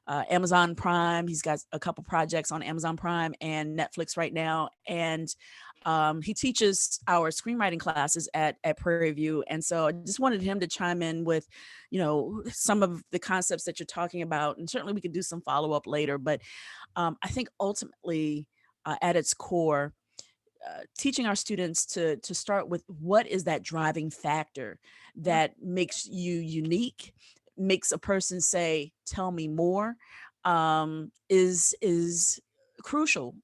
Amazon Prime. He's got a couple projects on Amazon Prime and Netflix right now. And he teaches our screenwriting classes at Prairie View. And so I just wanted him to chime in with, some of the concepts that you're talking about. And certainly we could do some follow-up later. But I think ultimately at its core, teaching our students to start with what is that driving factor that makes you unique, makes a person say, tell me more, is crucial.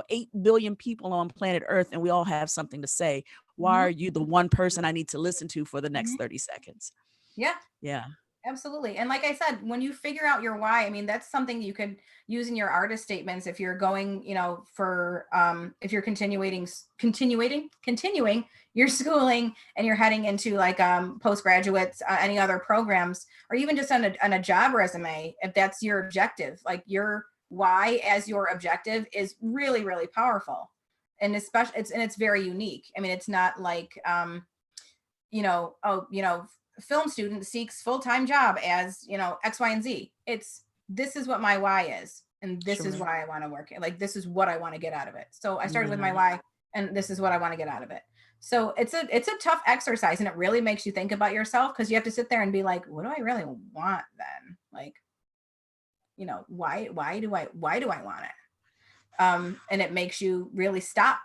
8 billion people on planet Earth, and we all have something to say. Why are you the one person I need to listen to for the next 30 seconds? Yeah. Absolutely. And like I said, when you figure out your why, I mean, that's something you could use in your artist statements if you're going, for if you're continuing your schooling and you're heading into like postgraduates, any other programs, or even just on a job resume, if that's your objective, like your why as your objective is really, really powerful. And especially it's very unique. I mean, it's not like film student seeks full-time job as X, Y, and Z. This is what my why is, and this is why I want to work. Like, this is what I want to get out of it. So I started with my why, and this is what I want to get out of it. So it's a tough exercise, and it really makes you think about yourself, because you have to sit there and be like, what do I really want then? Like, why do I want it? And it makes you really stop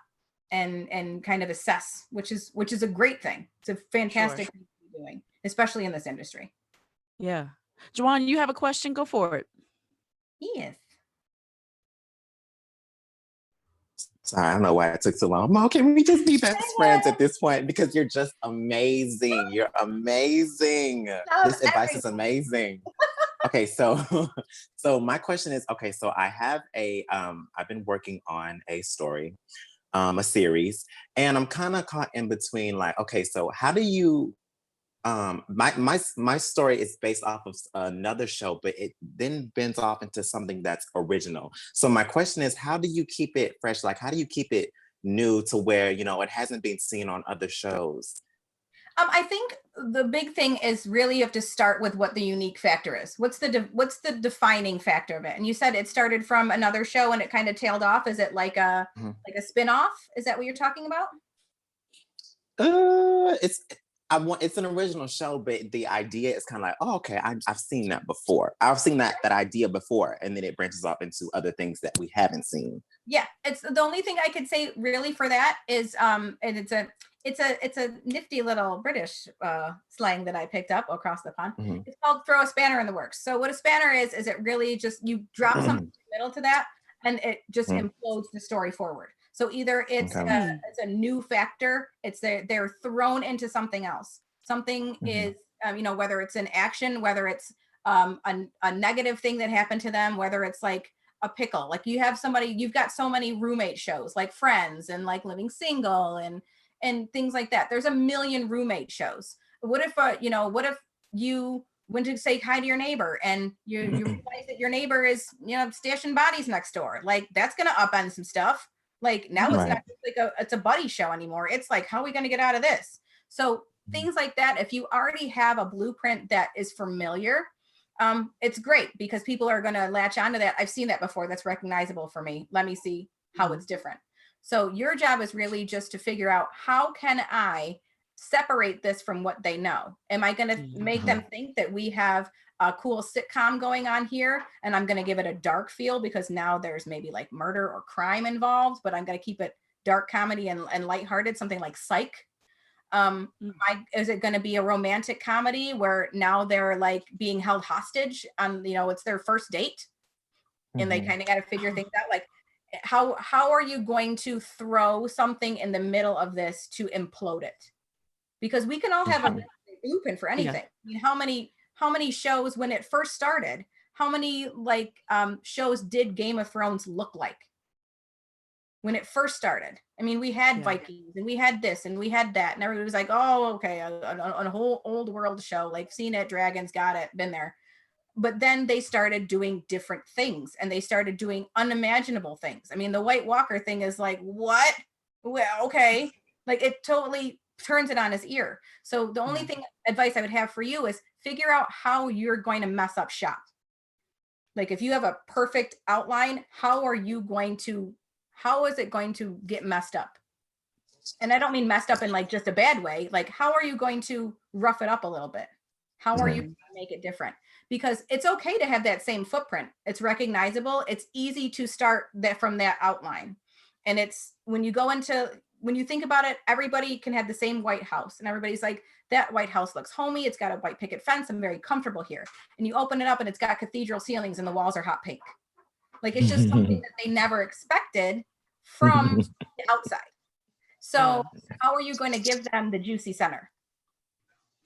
and kind of assess, which is a great thing. It's a fantastic thing to be doing, especially in this industry. Yeah. Juwan, you have a question? Go for it. Yes. Sorry, I don't know why it took so long. Mo, can we just be best friends at this point? Because you're just amazing. You're amazing. This advice is amazing. Okay, so my question is, okay, so I have I've been working on a story, a series, and I'm kind of caught in between, like, okay, so how do you, my story is based off of another show, but it then bends off into something that's original. So my question is, how do you keep it fresh? Like, how do you keep it new to where, it hasn't been seen on other shows? I think the big thing is really you have to start with what the unique factor is. What's the defining factor of it? And you said it started from another show and it kind of tailed off. Is it like a spin-off? Is that what you're talking about? It's an original show, but the idea is kind of like, oh, okay, I've seen that before. I've seen that idea before, and then it branches off into other things that we haven't seen. Yeah, it's the only thing I could say really for that is, and it's a nifty little British slang that I picked up across the pond. Mm-hmm. It's called throw a spanner in the works. So what a spanner is it really just, you drop something in the middle to that, and it just implodes the story forward. So either it's a new factor, they're thrown into something else. Something is, whether it's an action, whether it's a negative thing that happened to them, whether it's like a pickle. Like you've got so many roommate shows like Friends and like Living Single and things like that. There's a million roommate shows. What if you went to say hi to your neighbor and you realize that your neighbor is, stashing bodies next door? Like, that's going to upend some stuff. Like, now it's not just like it's a buddy show anymore. It's like, how are we going to get out of this? So things like that, if you already have a blueprint that is familiar, it's great because people are going to latch onto that. I've seen that before. That's recognizable for me. Let me see how it's different. So your job is really just to figure out, how can I separate this from what they know? Am I going to make them think that we have a cool sitcom going on here, and I'm going to give it a dark feel because now there's maybe like murder or crime involved, but I'm going to keep it dark comedy and lighthearted, something like Psych? Is it going to be a romantic comedy where now they're like being held hostage on, it's their first date and they kind of got to figure things out? Like, how are you going to throw something in the middle of this to implode it? Because we can all have a blueprint for anything. I mean, how many shows when it first started, how many shows did Game of Thrones look like when it first started? I mean, we had Vikings and we had this and we had that, and everybody was like, oh, okay, a whole old world show, like seen it, dragons, got it, been there. But then they started doing different things and they started doing unimaginable things. I mean, the White Walker thing is like, what? Well, okay. Like, it totally turns it on his ear. So the only advice I would have for you is figure out how you're going to mess up shop. Like, if you have a perfect outline, how is it going to get messed up? And I don't mean messed up in like just a bad way. Like, how are you going to rough it up a little bit? How are you going to make it different? Because it's okay to have that same footprint. It's recognizable. It's easy to start that from that outline. And it's when you think about it, everybody can have the same White House and everybody's like, that White House looks homey. It's got a white picket fence. I'm very comfortable here. And you open it up and it's got cathedral ceilings and the walls are hot pink. Like, it's just something that they never expected from the outside. So how are you going to give them the juicy center?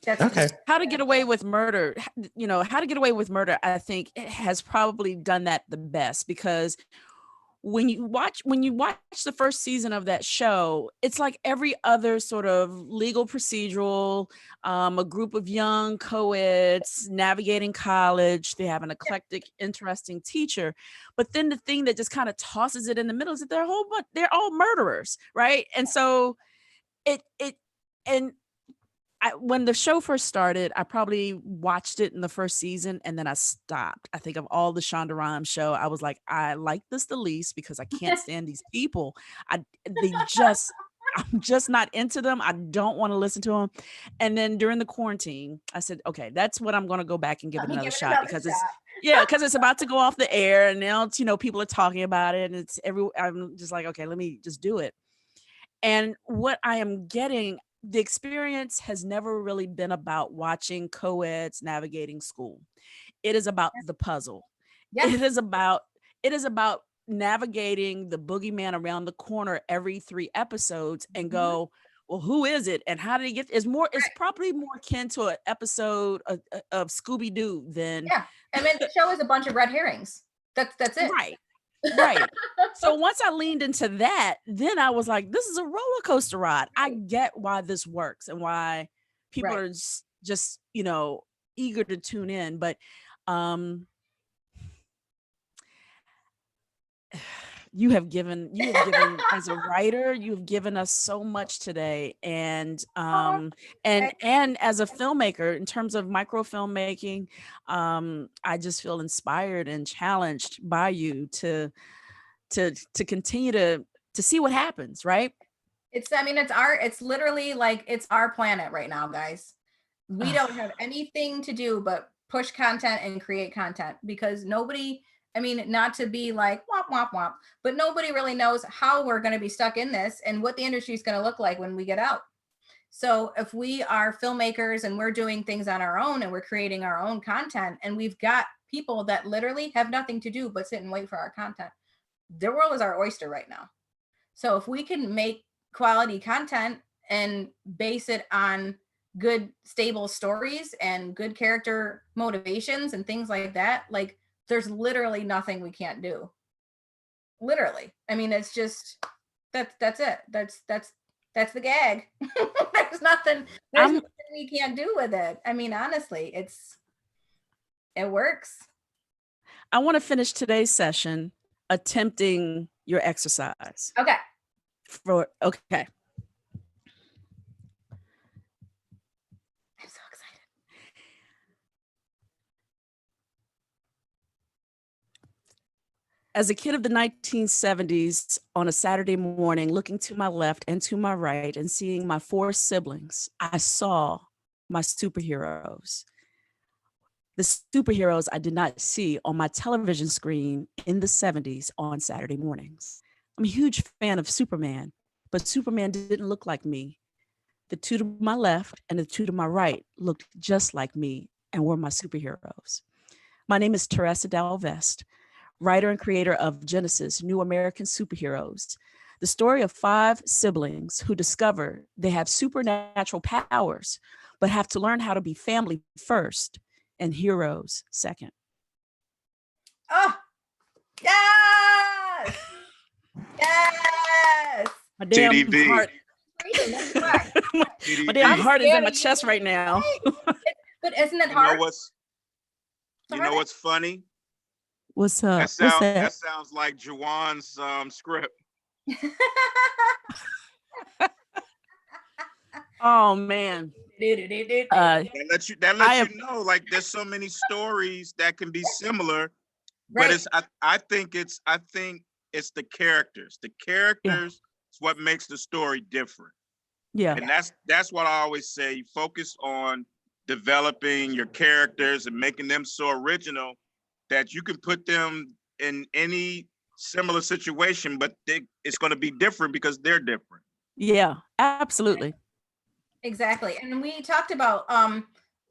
That's okay. How to Get Away with Murder. How to Get Away with Murder, I think it has probably done that the best, because when you watch the first season of that show, it's like every other sort of legal procedural, a group of young co-eds navigating college. They have an eclectic, interesting teacher. But then the thing that just kind of tosses it in the middle is that they're all murderers, right? And so when the show first started, I probably watched it in the first season and then I stopped. I think of all the Shonda Rhimes show, I was like, I like this the least because I can't stand these people. I'm just not into them. I don't want to listen to them. And then during the quarantine, I said, okay, that's what I'm going to go back and give it another shot, because it's about to go off the air and now people are talking about it and I'm just like, okay, let me just do it. And what I am getting, the experience has never really been about watching co-eds navigating school. It is about the puzzle. Yes. It is about navigating the boogeyman around the corner every 3 episodes and go, well, who is it? And how did he get? It's probably more akin to an episode of Scooby-Doo than. Yeah. I mean, the show is a bunch of red herrings. That's it. Right. So once I leaned into that, then I was like, this is a roller coaster ride. I get why this works and why people are just eager to tune in. But you have given as a writer, you've given us so much today. And as a filmmaker, in terms of microfilmmaking, I just feel inspired and challenged by you to continue to see what happens, right? It's literally like, it's our planet right now, guys. We don't have anything to do but push content and create content, because nobody, not to be like womp womp womp, but nobody really knows how we're going to be stuck in this and what the industry is going to look like when we get out. So if we are filmmakers and we're doing things on our own and we're creating our own content, and we've got people that literally have nothing to do but sit and wait for our content, the world is our oyster right now. So if we can make quality content and base it on good, stable stories and good character motivations and things like that, like, there's literally nothing we can't do. Literally. It's just, that's it. That's the gag. There's nothing we can't do with it. Honestly, it works. I want to finish today's session attempting your exercise. Okay. Okay. I'm so excited. As a kid of the 1970s, on a Saturday morning, looking to my left and to my right and seeing my 4 siblings, I saw my superheroes. The superheroes I did not see on my television screen in the 70s on Saturday mornings. I'm a huge fan of Superman, but Superman didn't look like me. The two to my left and the two to my right looked just like me and were my superheroes. My name is Teresa Dowell-Vest, writer and creator of Genesis, New American Superheroes, the story of 5 siblings who discover they have supernatural powers, but have to learn how to be family first and heroes second. Oh, yes! Yes! My damn TDV. heart, That's right. my damn TDV. heart is in scared my of you. chest right now. But isn't it You hard? know what's you know what's funny? What's up? That What's that that? sounds like Juwan's script. Oh man. Right. That I lets am you know, like there's so many stories that can be similar, but I think it's the characters. The characters is what makes the story different. yeah. And that's what I always say. You focus on developing your characters and making them so original that you can put them in any similar situation, but it's going to be different because they're different. Yeah, absolutely. Exactly. And we talked about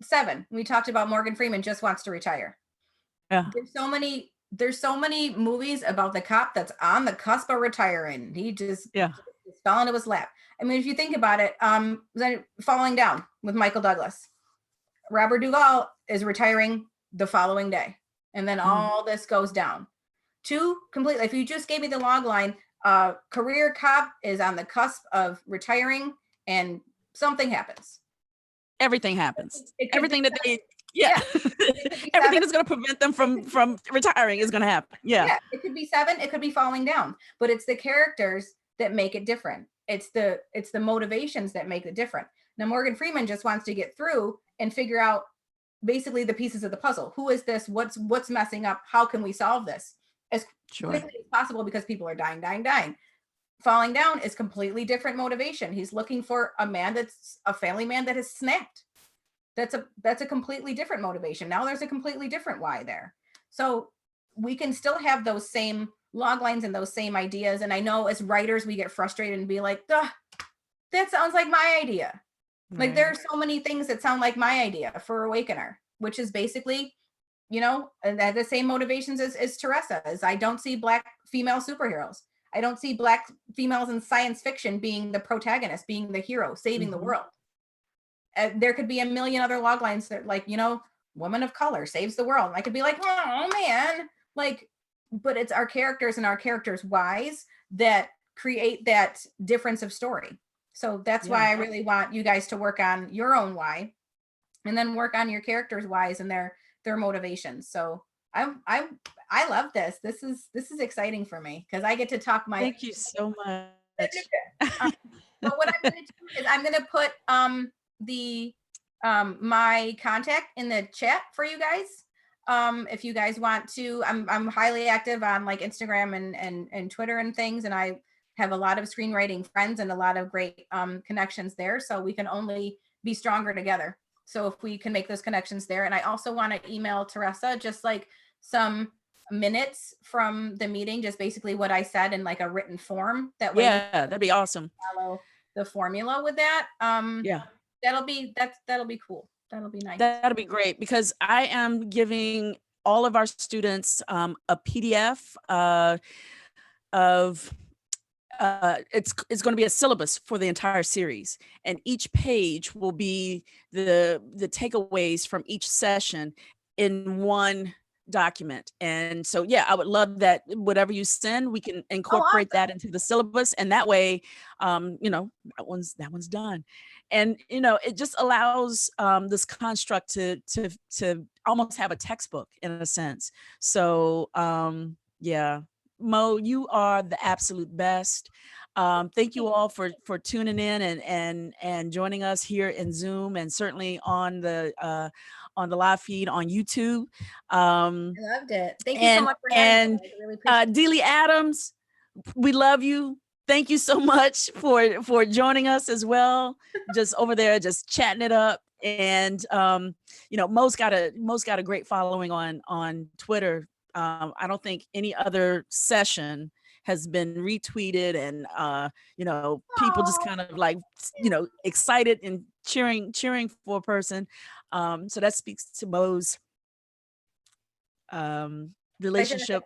7. We talked about Morgan Freeman just wants to retire. Yeah. There's so many movies about the cop that's on the cusp of retiring. He just fell into his lap. I mean, if you think about it, then Falling Down with Michael Douglas. Robert Duvall is retiring the following day. And then all this goes down. 2 completely, if you just gave me the log line, career cop is on the cusp of retiring and something happens. Everything happens. Everything that they everything 7. that's going to prevent them from retiring is going to happen. Yeah. It could be 7, it could be Falling Down, but it's the characters that make it different. It's the motivations that make it different. Now Morgan Freeman just wants to get through and figure out basically the pieces of the puzzle. Who is this? What's messing up? How can we solve this as quickly as possible, because people are dying. Falling Down is completely different motivation. He's looking for a man that's a family man that has snapped. That's a completely different motivation. Now there's a completely different why there. So we can still have those same log lines and those same ideas. And I know as writers, we get frustrated and be like, that sounds like my idea. Like there are so many things that sound like my idea for Awakener, which is basically, the same motivations as Teresa is. I don't see Black female superheroes. I don't see Black females in science fiction being the protagonist, being the hero, saving the world. There could be a million other log lines that woman of color saves the world. And I could be like, oh man, but it's our characters and our characters' whys that create that difference of story. So that's why I really want you guys to work on your own why, and then work on your characters' whys and their motivations. So I love this. This is exciting for me because I get to talk my. Thank you so much. But what I'm going to do is I'm going to put my contact in the chat for you guys. If you guys want to, I'm highly active on Instagram and Twitter and things, and I have a lot of screenwriting friends and a lot of great connections there. So we can only be stronger together. So if we can make those connections there. And I also want to email Teresa just some minutes from the meeting, just basically what I said in a written form. That way, that'd be awesome. Follow the formula with that. That'll be cool. That'll be nice. That'll be great, because I am giving all of our students a PDF of it's going to be a syllabus for the entire series, and each page will be the takeaways from each session in one document. And so I would love that whatever you send, we can incorporate that into the syllabus, and that way that one's done. And it just allows this construct to almost have a textbook in a sense. So Mo, you are the absolute best. Thank you all for tuning in and joining us here in Zoom, and certainly on the live feed on YouTube. I loved it. Thank you so much for having me. I really appreciate it. Dealey Adams, we love you. Thank you so much for joining us as well. Just over there, just chatting it up. And Mo's got a great following on Twitter. I don't think any other session has been retweeted, and people just kind of like excited and cheering for a person. So that speaks to Mo's relationship.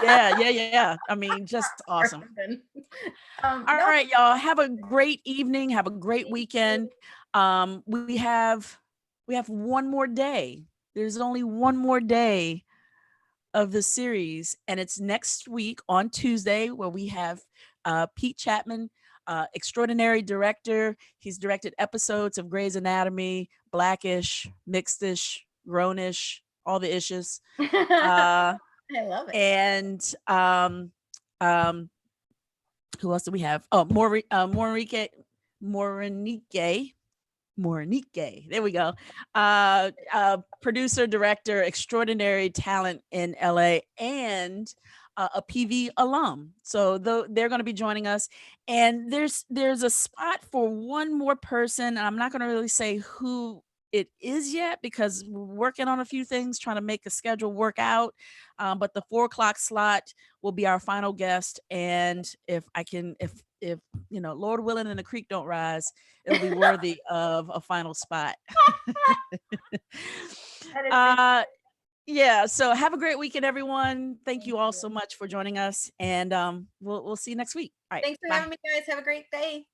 Yeah. I mean, just awesome. All right, y'all, have a great evening, have a great weekend. We have one more day. There's only one more day of the series, and it's next week on Tuesday, where we have Pete Chapman, extraordinary director. He's directed episodes of Grey's Anatomy, Blackish, Mixedish, Grownish, all the issues. I love it. And who else do we have? Oh, Morinike. There we go. Producer, director, extraordinary talent in LA, and a PV alum. So they're going to be joining us. And there's a spot for one more person. I'm not going to really say who it is yet, because we're working on a few things, trying to make the schedule work out. But the 4:00 slot will be our final guest. And if Lord willing and the creek don't rise, it'll be worthy of a final spot. Yeah. So have a great weekend, everyone. Thank you all so much for joining us. And we'll see you next week. All right. Thanks for having me, guys. Have a great day.